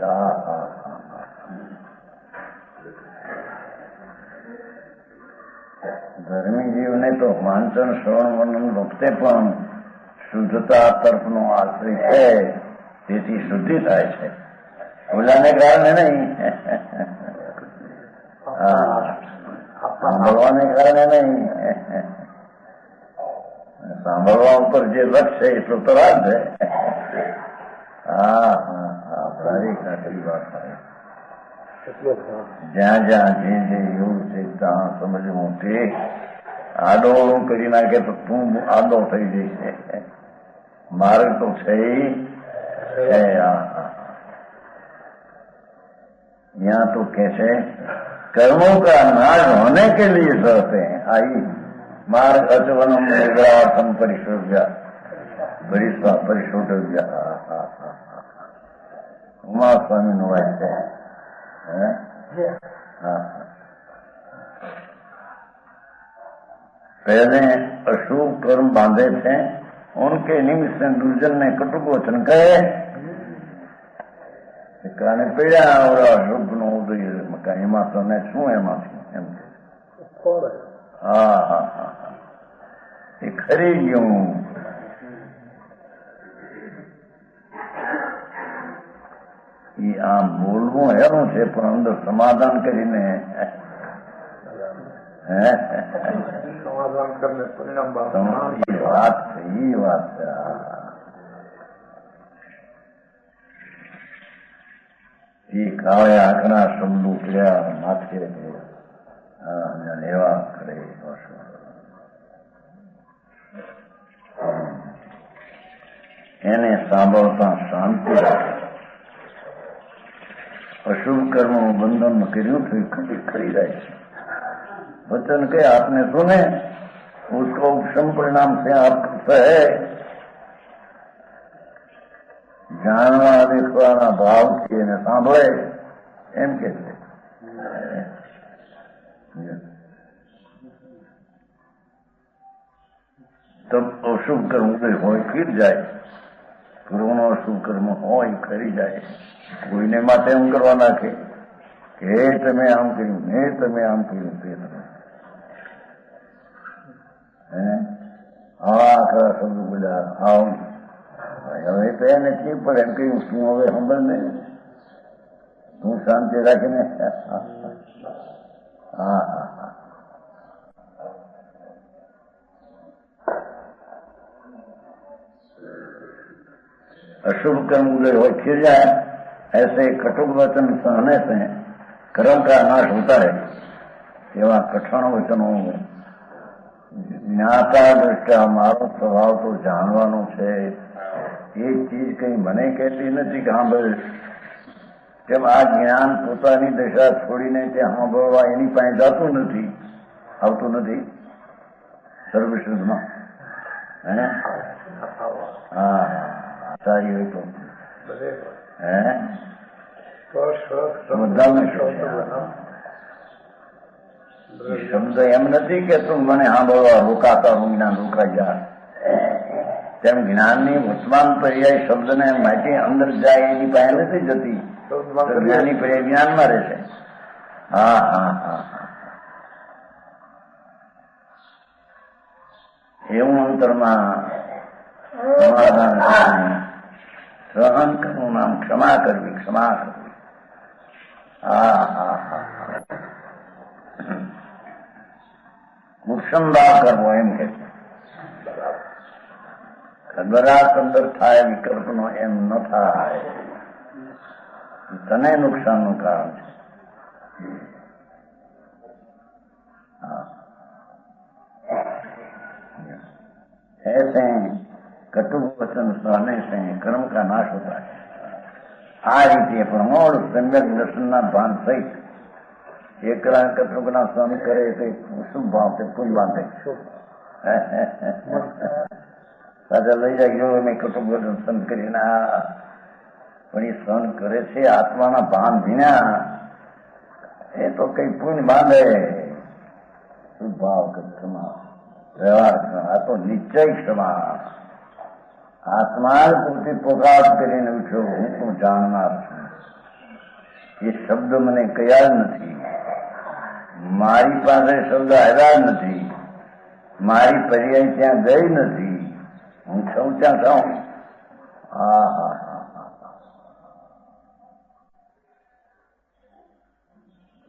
ધર્મી જીવને તો વાંચન શ્રવણ વર્ણન વખતે પણ શુદ્ધતા તર્ફનો આશ્રય છે તેથી શુદ્ધિ થાય છે ઓલાને કારણે નહીં સાંભળવાને કારણે નહીં સાંભળવા ઉપર જે લક્ષ છે એટલું તો રાજ છે હા હા હા સારી ખાતરી વાત થાય જ્યાં જ્યાં જે જે એવું છે ત્યાં સમજવું તે આડોળું કરી નાખે તો તું આડો થઈ જઈશ માર્ગ તો છે यहाँ तो कैसे कर्मों का नाश होने के लिए शर्त है आई मार्ग अचवनम निग्रहार्थम परिशोध्या परिशोध्या उमा स्वामी નું વાક્ય पहले अशुभ कर्म बांधे थे उनके निमित्त से दुर्जन ने कटुक वचन कहे કારણે પીડ્યા ઓલા શુભ નું ઉદય એમાં તને શું એમાંથી એમ હા હા હા એ ખરી ગયું એ આમ બોલવું હેરું છે પણ અંદર સમાધાન કરીને સમાધાન કરીને પરિણામ વાત છે એ વાત છે એ કાળે આંખના શબ્દો પીડ્યા માથે એવા કરે એને સાંભળતા શાંતિ રાખે અશુભ કર્મનું બંધન કર્યું તો ખરી ખરી જાય છે वचन के आपने सुने उसको उपशम परिणाम से आप है જાણવા દેખવાના ભાવથી એને સાંભળે એમ કે છે તો અશુભ કર્મ હોય ફીર જાય પૂર્વનો અશુભ કર્મ હોય ખરી જાય કોઈને માટે એમ કરવા નાખે કે હે તમે આમ કર્યું હે તમે આમ કર્યું તે તમે આવા ખરા શબ્દ બોલ્યા આવ હવે તો એને કી પડે એમ કહ્યું તું હવે સાંભળ ને તું શાંતિ રાખીને હા હા હા अशुभ कर्म उदय हो फिर जाए ऐसे कटुक वचन सहने से कर्म का नाश होता है एवं कठिन वचनों જ્ઞાતા દ્રષ્ટા મારો સ્વભાવ તો જાણવાનો છે એ ચીજ કઈ મને કહેતી નથી કે સાંભળ તેમ આ જ્ઞાન પોતાની દશા છોડીને ત્યાં સાંભળવા એની પાસે જતું નથી આવતું નથી સર્વશુદ્ધમાં હે હા આચાર્ય હોય તો હે બધાને શબ્દ એમ નથી કે તું મને સાંભળવા રોકાતા હું જ્ઞાન રોકાઈ જા તેમ જ્ઞાનની વર્તમાન પર્યાય શબ્દને માહિતી અંદર જાય એની પાસે નથી જતી જ્ઞાની પર્યાય જ્ઞાનમાં રહેશે હા હા હા એવું અંતરમાં સમાધાન કરીને સહન કરવું નામ ક્ષમા કરવી, ક્ષમા કરવી. હા હા હા કુસમ ભાવ કરવો એમ કે ખબરાત અંદર થાય વિકલ્પનો એમ ન થાય, તને નુકસાનનું કારણ છે. ऐसे कटु वचन सहने से कर्म का नाश होता है. આ રીતે પ્રમોળ સમ્યક દર્શનના ભાન સહિત એકલા કટુકના સહન કરે તે શું ભાવ છે, કોઈ બાંધે પાછા લઈ જાય ગયો મેં કટુક વચન સહન કરીને પણ એ સહન કરે છે આત્માના ભાન વિના, એ તો કઈ પુણ્ય બાંધે. શું ભાવ કે ક્ષમા વ્યવહાર, આ તો નિશ્ચય ક્ષમા. આત્મા જ પૂરતી પોકાત કરીને ઉઠ્યો, હું તો જાણનાર છું. એ શબ્દ મને કયા જ નથી, મારી પાસે શબ્દ આવ્યા જ નથી, મારી પર્યાય ત્યાં ગઈ નથી, હું સૌ ત્યાં જાઉં. હા હા હા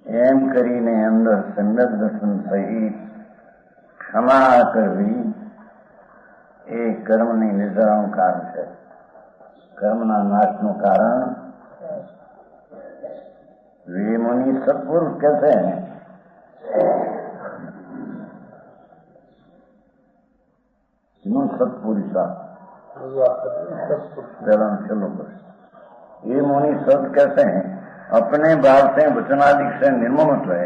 એમ કરીને અંદર સમ્યક દર્શન સહિત ક્ષમા કરવી એ કર્મની નિર્ધારણનું કારણ છે, કર્મના નાશનું કારણ. વિમુનિ સત્પુરુષ કે છે સત્પુરુષા પેલા चलो बस ये मुनि सत कहते हैं अपने भाव से वचनादि से निर्ममत है,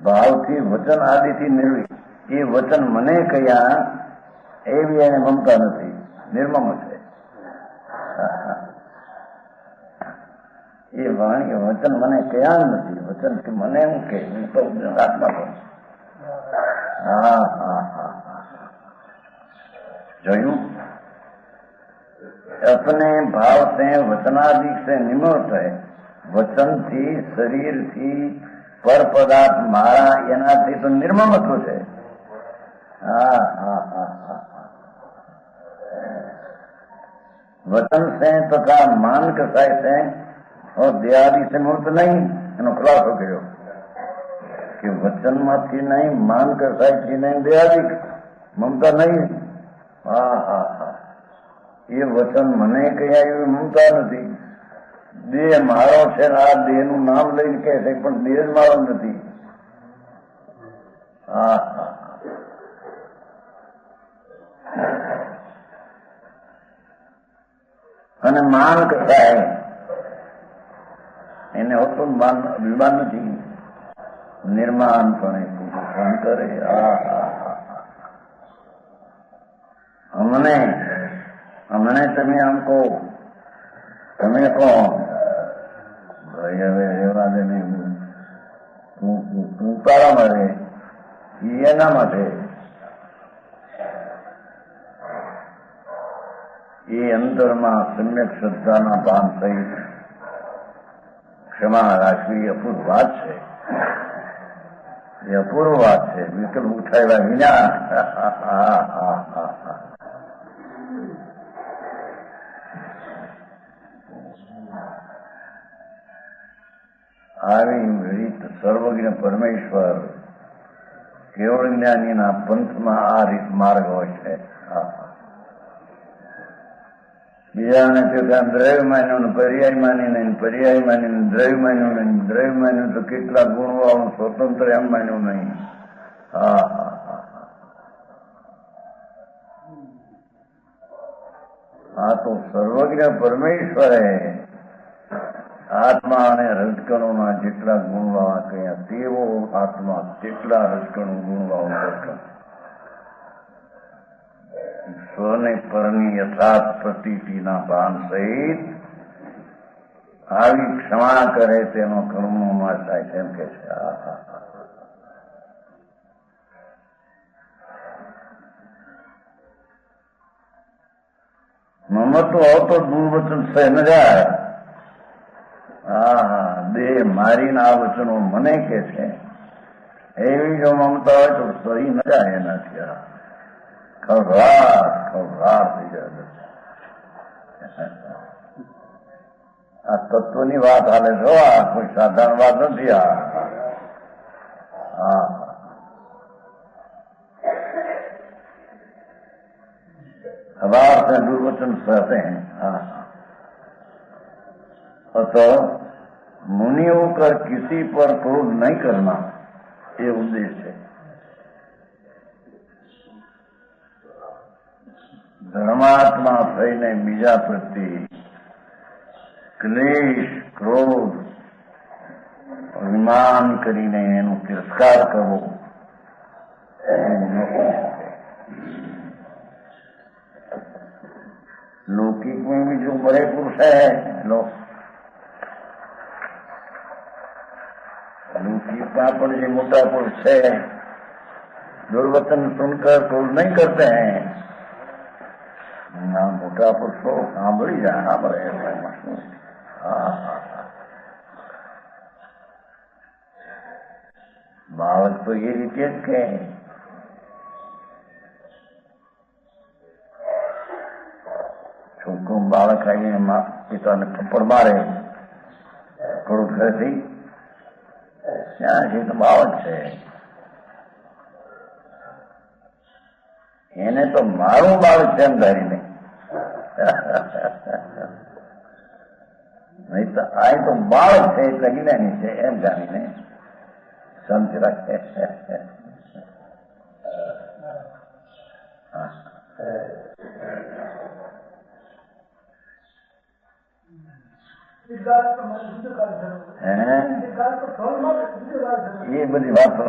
भाव थी वचन आदि थी निर्वी. ये वचन મને કયા એવી એને મમતા નથી, નિર્મમ છે. એ વાણી વચન મને કયા નથી, વચન કે મને એમ કે હું તો આત્મા છું. હા હા હા જોયું, अपने भाव से वचनादि से निमृत है, वचन થી શરીર થી પર પદાર્થ મારા એનાથી તો નિર્મમત્વ છે. હા હા હા હા वचन से तथा मान कसाय से और देहादि से मुक्त नहीं. એનો ખુલાસો કર્યો કે વચનમાંથી નહીં, માન કસાયથી નહીં, દેહાદિ મમતા નહીં. હા હા હા એ વચન મને કયા એવી મમતા નથી. દેહ મારો છે ને આ દેહ નું નામ લઈને કહે છે પણ દેહ જ મારો નથી. હા હા અને માન કસાય એને હોતું માન અભિમાન નથી, નિર્માણપણે સહન કરે. हमने તમે આમ કહો, તમે કહો ભાઈ હવે રહેવા દે નહીં, તું તારા માટે એના માટે. એ અંતરમાં સમ્યક શ્રદ્ધાના ભાન સહિત ક્ષમા રાખવી અપૂર્વ વાત છે. એ અપૂર્વ વાત છે, વિકલ્પ ઉઠાવ્યા વિના. આવી રીત સર્વજ્ઞ પરમેશ્વર કેવળ જ્ઞાનીના પંથમાં આ રીત માર્ગ હોય છે. બીજાને ત્યાં દ્રવ્ય માન્યું ને પર્યાય માનીને, પર્યાય માનીને દ્રવ્ય માન્યું નહીં, દ્રવ્ય માન્યું તો કેટલા ગુણવાળું સ્વતંત્ર એમ માન્યું નહીં. હા હા હા આ તો સર્વજ્ઞ પરમેશ્વરે આત્મા અને રજકણોના જેટલા ગુણવાળા કહ્યા તેવો આત્મા તેટલા રજકણો ગુણવાળો રજકણ. સ્વને પરની યથાર્થ પ્રતીતિના ભાન સહિત આવી ક્ષમા કરે તેનો કર્મનો નાશ થાય તેમ કે છે. મમત્વ હો તો દુર્વચન સહન જાય હા, દેહ મારીને આ વચનો મને કે છે એવી જો મમતા હોય તો સહી ન જાય એનાથી. ખબર થઈ જાય. આ તત્વની વાત હાલે છો, આ કોઈ સાધારણ વાત નથી. હા, अभाव से दुर्वचन सहते हैं. अतः मुनियों का किसी पर क्रोध नहीं करना ये उद्देश्य है. ધર્માત્મા થઈને બીજા પ્રત્યે ક્લેશ, ક્રોધ, અભિમાન કરીને એનો તિરસ્કાર કરવો लौकिक में भी जो बड़े पुरुष है लौकिक का पर जो मोटा पुरुष है दुर्वचन सुनकर क्रोध नहीं करते हैं. ना मोटा पुरुषो સાંભળી જાય. હા, બરાબર. બાળક તો એ રીતે જ કે છોકરું બાળક આવીને પિતાને થપ્પડ મારે થોડું ઘરેથી ત્યાં છે તો બાળક છે એને તો મારું બાળક છે એમ ધારીને નહીં તો આ તો બાળક છે એટલે જ્ઞાની છે એમ જાણીને શાંતિ રાખે. એ બધી વાતો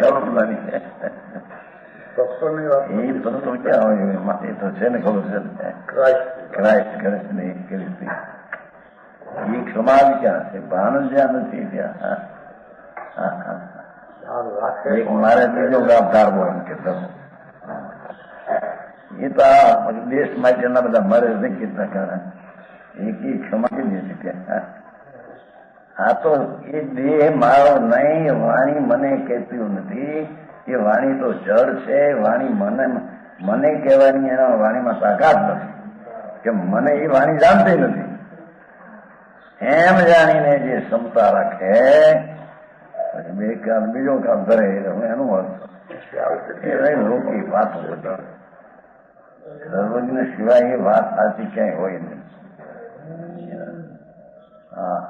કલ્પનાની છે. એ તત્વ ક્યાં હોય એમાં? એ તો છે ને ખબર છે ક્રાઇસ્ટ ને એ ક્ષમા ક્યાં છે? ભાન જ્યાં નથી ત્યાં. એક મારે બીજો ગામદાર બોલ કે એ તો આ દેશ માટેના બધા મરે નહીં કેટલા કારણ એક ક્ષમા કરી દે છે. આ તો એ દેહ મારો નહીં, વાણી મને કહેતી નથી. એ વાણી તો જળ છે. વાણી મને કહેવાની એના વાણીમાં તાકાત નથી કે મને એ વાણી જાણતી નથી. એમ જાણીને જે ક્ષમતા રાખે બે કામ બીજો કામ કરે હું એનું રોકી વાતો બધી સર્વજ્ઞ સિવાય એ વાત સાચી ક્યાંય હોય નહીં. હા,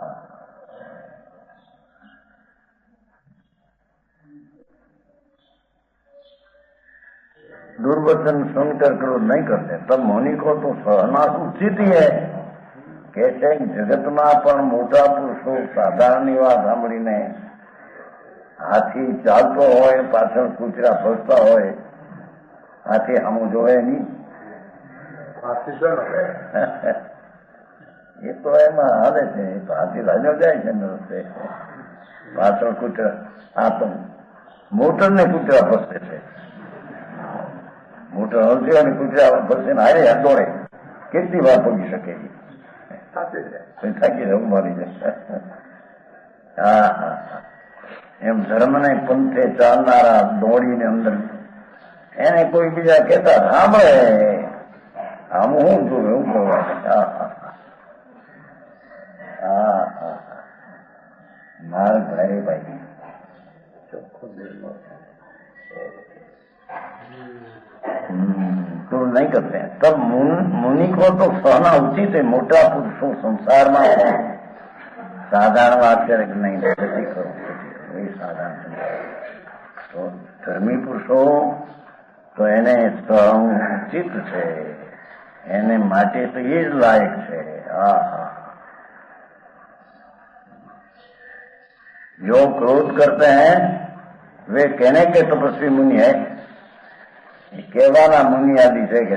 दुर्वचन सुनकर क्रोध नहीं करते तब मौनी को तो सहना उचित ही है. કે છે જગતમાં પણ મોટા પુરુષો સાધારણની વાત સાંભળીને હાથી ચાલતો હોય પાછળ કૂતરા ફરતા હોય હાથી આમું જોવે નહીં. એ તો એમાં હાલે છે. એ તો હાથી રાજો જાય છે ને રસ્તે પાછળ કૂતરા. આ તો મોટર ને કૂતરા ફરશે છે. મોટર હલશે અને કૂતરા ફરશે ને હારે દોડે. કેટલી વાર પગી શકે થાકી જવું મારી જાય. હા, એમ ધર્મને પંથે ચાલનારા દોડીને અંદર એને કોઈ બીજા કહેતા સાંભળે આમ હું જોવે એવું કરવા. મારા ભાઈ ભાઈ ચોખ્ખું तो नहीं करते हैं. तब मुनि को तो सहना उचित है. मोटा पुरुषो संसाરમાં સાધારણ વાત કરે કે નહીં નથી કરો એ સાધારણ. તો ધર્મી પુરુષો તો એને સહન ઉચિત છે. એને માટે તો એ જ લાયક છે. जो क्रोध करते हैं वे कहने के तपस्वी मुनि है. કહેવાના મુનિયાદી છે કે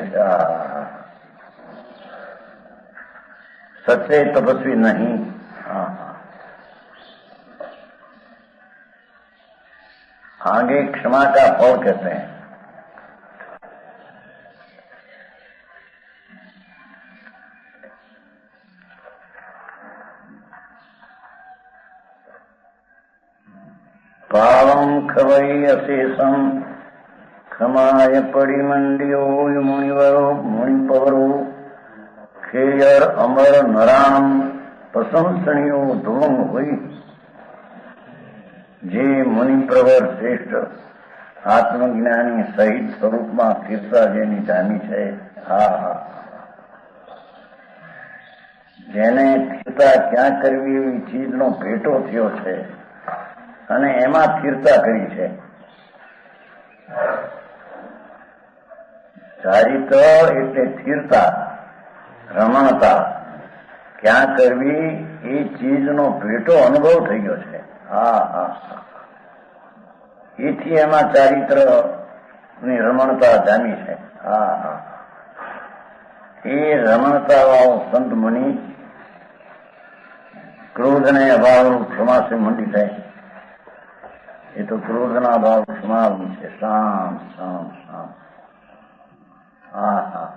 सच्चे तपस्वी नहीं. आगे क्षमा का फल कहते हैं. પાવં ખવઈ અશેષમ ખમાય પડી મંડિયો મુનિવરો મુનિપવરો ખેયર અમર નરામ પ્રશંસણીયો ધૂમ હોય. જે મુનિપ્રવર શ્રેષ્ઠ આત્મજ્ઞાની સહિત સ્વરૂપમાં ફીરતા જેની જામી છે. હા હા, જેને સ્થિરતા ક્યાં કરવી એવી ચીજનો ભેટો થયો છે અને એમાં સ્થિરતા કરી છે. ચારિત્ર એટલે સ્થિરતા, રમણતા, ક્યાં કરવી એ ચીજનો ભેટો અનુભવ થઈ ગયો છે. હા હા, એથી એમાં ચારિત્ર ની રમણતા જામી છે. હા હા, એ રમણતા વાળો સંત મુનિ ક્રોધને અભાવનું ક્ષમાથી મંડી થાય. એ તો ક્રોધના ભાવ ક્ષમાવું છે. શામ શામ શામ. હા હા,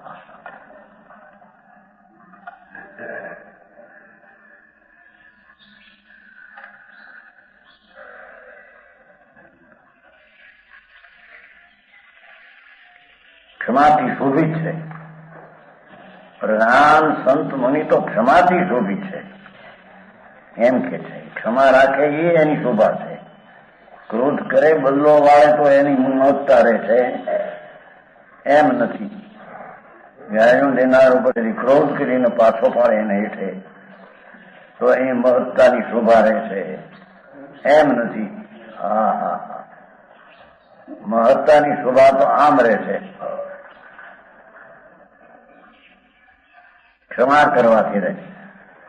ક્ષમાથી શોભિત છે. પ્રધાન સંત મુનિ તો ક્ષમાથી શોભિત છે એમ કે છે. ક્ષમા રાખે એ એની શોભા છે. ક્રોધ કરે બદલો વાળે તો એની મહત્તા રહે છે એમ નથી. ગાયો દેનાર ઉપર ક્રોધ કરીને પાછો પાડે એને હેઠે તો એની મહત્તાની શોભા રહે છે એમ નથી. હા હા હા, મહત્તાની શોભા તો આમ રહે છે. ક્ષમા કરવાથી રહે,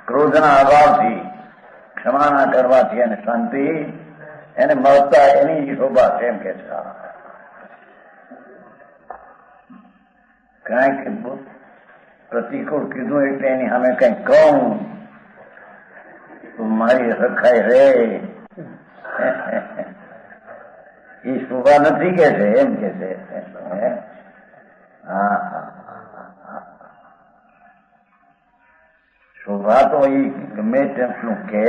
ક્રોધના અભાવથી, ક્ષમાના કરવાથી એને શાંતિ, એને મહત્તા, એની શોભા છે એમ કે છે. કાંઈક પ્રતિકૂળ કીધું એટલે એની સામે કંઈક કહું તો મારી રખાય રે એ શોભા નથી કે છે એમ કે છે. હા હા, શોભા તો એ ગમે તેટલું કે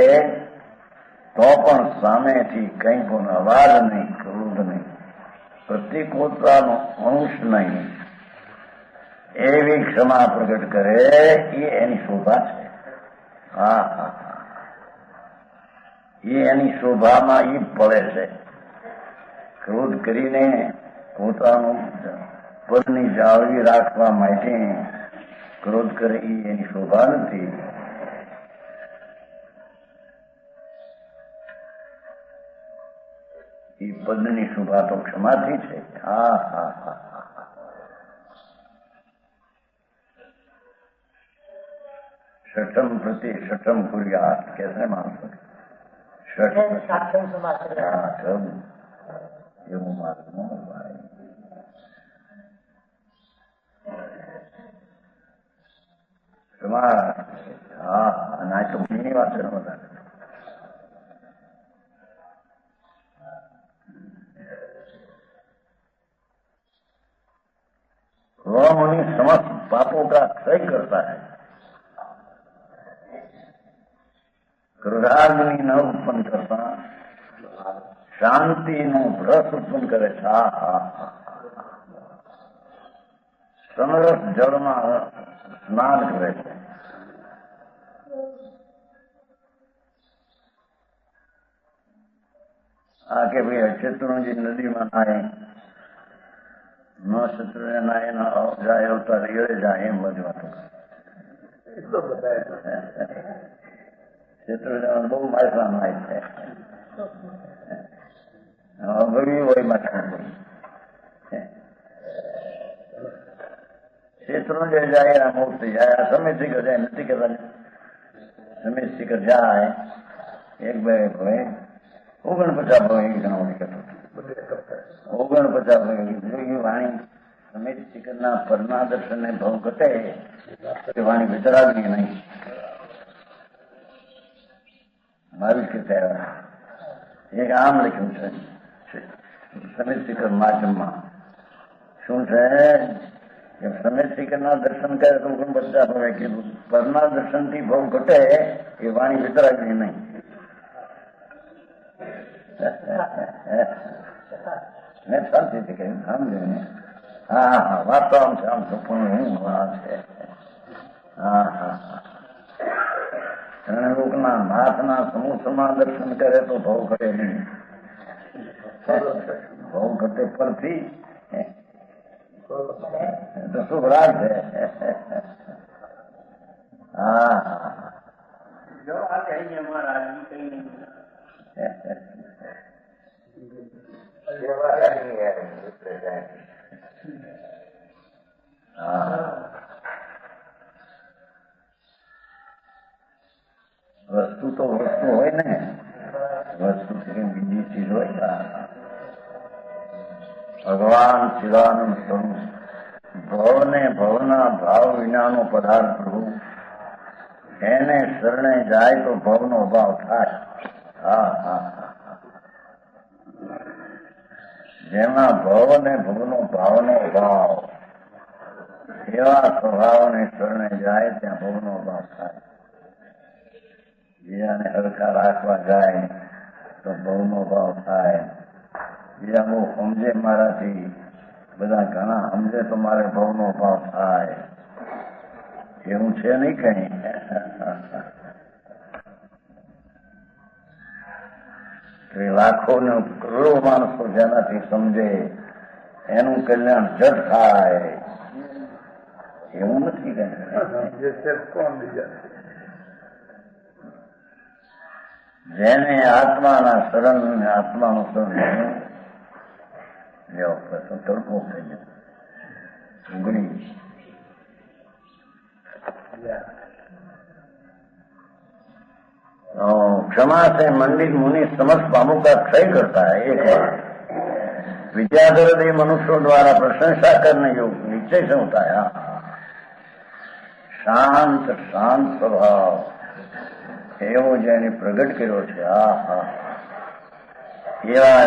તો પણ સામેથી કંઈ પણ અવાજ નહીં, ક્રોધ નહીં, પ્રતિકૂળતાનો અંશ નહીં, એવી ક્ષમા પ્રગટ કરે એ એની શોભા છે. હા હા, એ એની શોભામાં એ પડે છે. ક્રોધ કરીને પોતાનું પદની જાળવી રાખવા માટે ક્રોધ કરે એ એની શોભા નથી. એ પદની શોભા તો ક્ષમાથી છે. હા હા હા, ષઠમ પ્રતિ ષઠમ કુર્યાત કેસે માણસો એવું મારું ભાઈ. હા, અને આ તો ભૂલની વાત છે બધા. वह मुनि समस्त पापों का क्षय करता है. क्रोधाग्नि न उत्पन्न करता, शांति नो रस उत्पन्न करे છે. સમરસ જળમાં સ્નાન કરે છે. આ કે ભાઈ શત્રુંજી નદીમાં નાય, ન શત્રુને નાય, ન જાય અવતાર રેડે જાય, એમ બધી વાતો. શત્રુંજી બહુ માયસા નાય છે. ગળ્યું હોય માથું શત્રુંજી જાય એના મોક્ષ થઈ જાય. સમિત શિખર જાય નથી કહેતા. સમિત શિખર જાય એક બે ભાઈ 49 ભાઈ ગણવાની કહેતો. 49 ભાઈ વાણી સમિત શિખરના પરના દર્શનને ભાવ ઘટે એ વાણી વિતરાગની નહીં. મારી રીતે એક આમ લખ્યું છે સમિત શિખર માધ્યમમાં. શું છે કે સમિત શિખરના દર્શન કરે તો 49 ભાવે કીધું. પરના દર્શનથી ભાવ ઘટે એ વાણી વિતરાગની નહીં. મેં શાંતિથી કહ્યું સમજ્યું ને? હા હા, વાસ્તવમાં છે, આમ સુપનું હું છે. હા હા હા, ત્રણરૂપના નાથના સમૂહમાં દર્શન કરે તો ભવ ઘટે નહીં. ભવ ઘટે પરથી તો શુભ રાગ છે. હા હા, જો આ કહીએ મહારાજ કઈ વસ્તુ તો વસ્તુ હોય ને, વસ્તુ બીજી ચીજ હોય. ભગવાન શિવાનંદ સ્વરૂપ ભવને ભવના ભાવ વિનાનો પદાર્થ પ્રભુ, એને શરણે જાય તો ભવનો અભાવ થાય. હા હા હા, જેમાં ભવ ને ભવનો ભાવનો અભાવ, એવા સ્વભાવને શરણે જાય ત્યાં ભવનો અભાવ થાય. બીજાને હરખા રાખવા જાય તો ભવનો ભાવ થાય. બીજા બહુ સમજે મારાથી, બધા ઘણા સમજે તો મારે ભવનો ભાવ થાય. એવું છે નહીં કઈ. લાખો ને કરોડો માણસો જેનાથી સમજે એનું કલ્યાણ જટ થાય એવું નથી કઈ. જેને આત્માના શરણ, આત્માનું શરણ લેવો પડે તડકો થઈ ગયો ઉગડી. क्षमा से मंडित मुनि समस्त पापों का क्षय करता है. एक बार विद्याधर मनुष्यों द्वारा प्रशंसा करने योग्य निश्चय से होता है. शांत शांत स्वभाव एवं जेने प्रगट કર્યો છે. એવા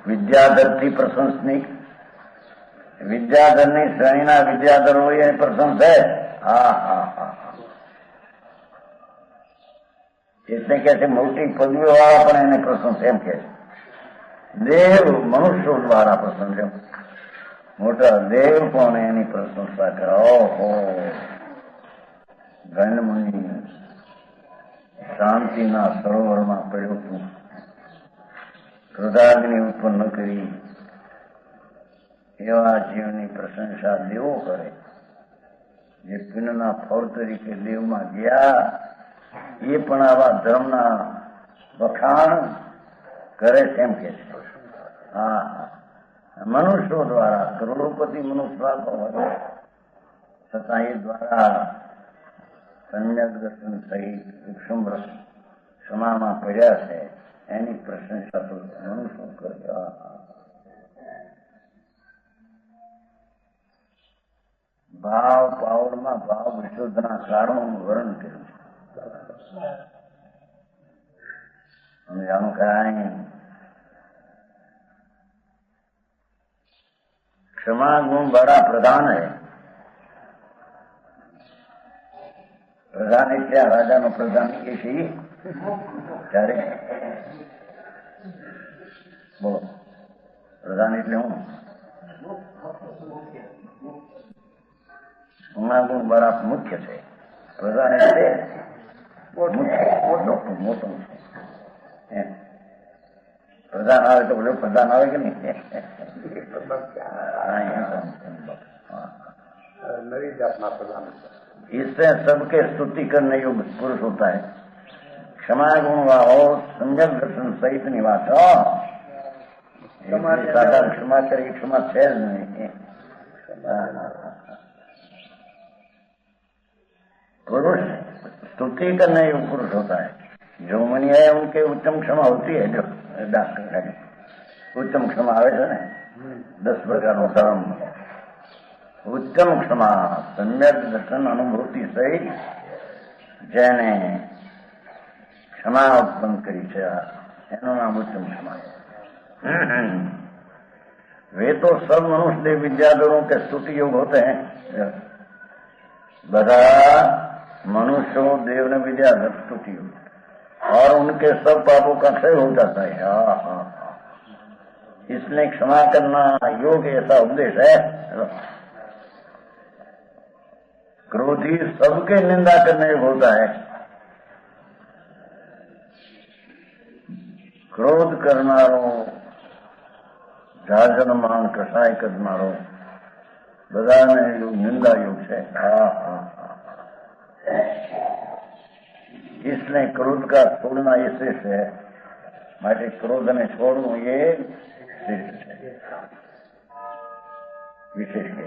વિદ્યાધરથી પ્રશંસનિક, વિદ્યાધરની શ્રેણીના વિદ્યાધર હોય એની પ્રશંસા છે. હા હા હા, એટલે કે છે મોટી પદવીઓ વાળા પણ એને પ્રશંસા એમ કે છે. દેવ મનુષ્યો દ્વારા પ્રશંસા, મોટા દેવ પણ એની પ્રશંસા કરે. ઓહો, ગણમુનિ શાંતિના સરોવરમાં પડ્યું હતું, ક્રોધાગ્નિ ઉત્પન્ન કરી, એવા જીવની પ્રશંસા દેવો કરે. જે પિંડના ફળ તરીકે દેવમાં ગયા એ પણ આવા ધર્મના વખાણ કરે એમ કે છે. હા, મનુષ્યો દ્વારા કરોડોપતિ મનુષ્ય હોય છતાં એ દ્વારા સમ્યક દર્શન સહિત સૂક્ષ્મ ક્ષમામાં પડ્યા છે એની પ્રશંસા તો મનુષ્યો કરે. ભાવ પાવડમાં ભાવ વિશુદ્ધના કારણોનું વર્ણન કર્યું છે. સમજાણું કાંઈ. क्षमा गुण बड़ा प्रधान है. प्रधान એટલે રાજાનો પ્રધાન એ છે. ત્યારે બોલો, પ્રધાન એટલે હું ગુણ બड़ा મુખ્ય છે. પ્રધાન એટલે મોટો છે. પ્રધાન આવે તો બોલો, પ્રધાન આવે કે નહીં? नई जातना प्रधान. इससे सबके स्तुति करने योग्य पुरुष होता है. क्षमा गुण हो, सम्यक दर्शन सहित निवास हो. साधारण क्षमा करेगी, क्षमा है नहीं. पुरुष स्तुति करने योग्य पुरुष होता है. जो मुनि है उनके उत्तम क्षमा होती है. जो डॉक्टर उत्तम क्षमा आवे છે ને 10 પ્રકારનો ધર્મ. ઉત્તમ ક્ષમા સમ્યક દર્શન અનુભૂતિ સહિત જેને ક્ષમા ઉત્પન્ન કરી છે એનું નામ ઉત્તમ ક્ષમા. वे तो सब मनुष्य देव विद्याधरों के स्तुति योग होते हैं. બધા મનુષ્યો દેવ ને વિદ્યાધર સ્તુતિ योग. और उनके सब पापों का क्षय हो जाता है। हाँ हाँ हाँ, इसने क्षमा करना योग ऐसा उपदेश है। क्रोधी सबके निंदा करने योग्य होता है। क्रोध करनारो જાજન માન કસાય કરનારો બધાને નિંદા યોગ છે। હા હા હા, इसने क्रोध का छोड़ना ये श्रेष्ठ है। માટે ક્રોધ ને છોડવું એ શ્રેષ્ઠ છે, વિશેષ છે।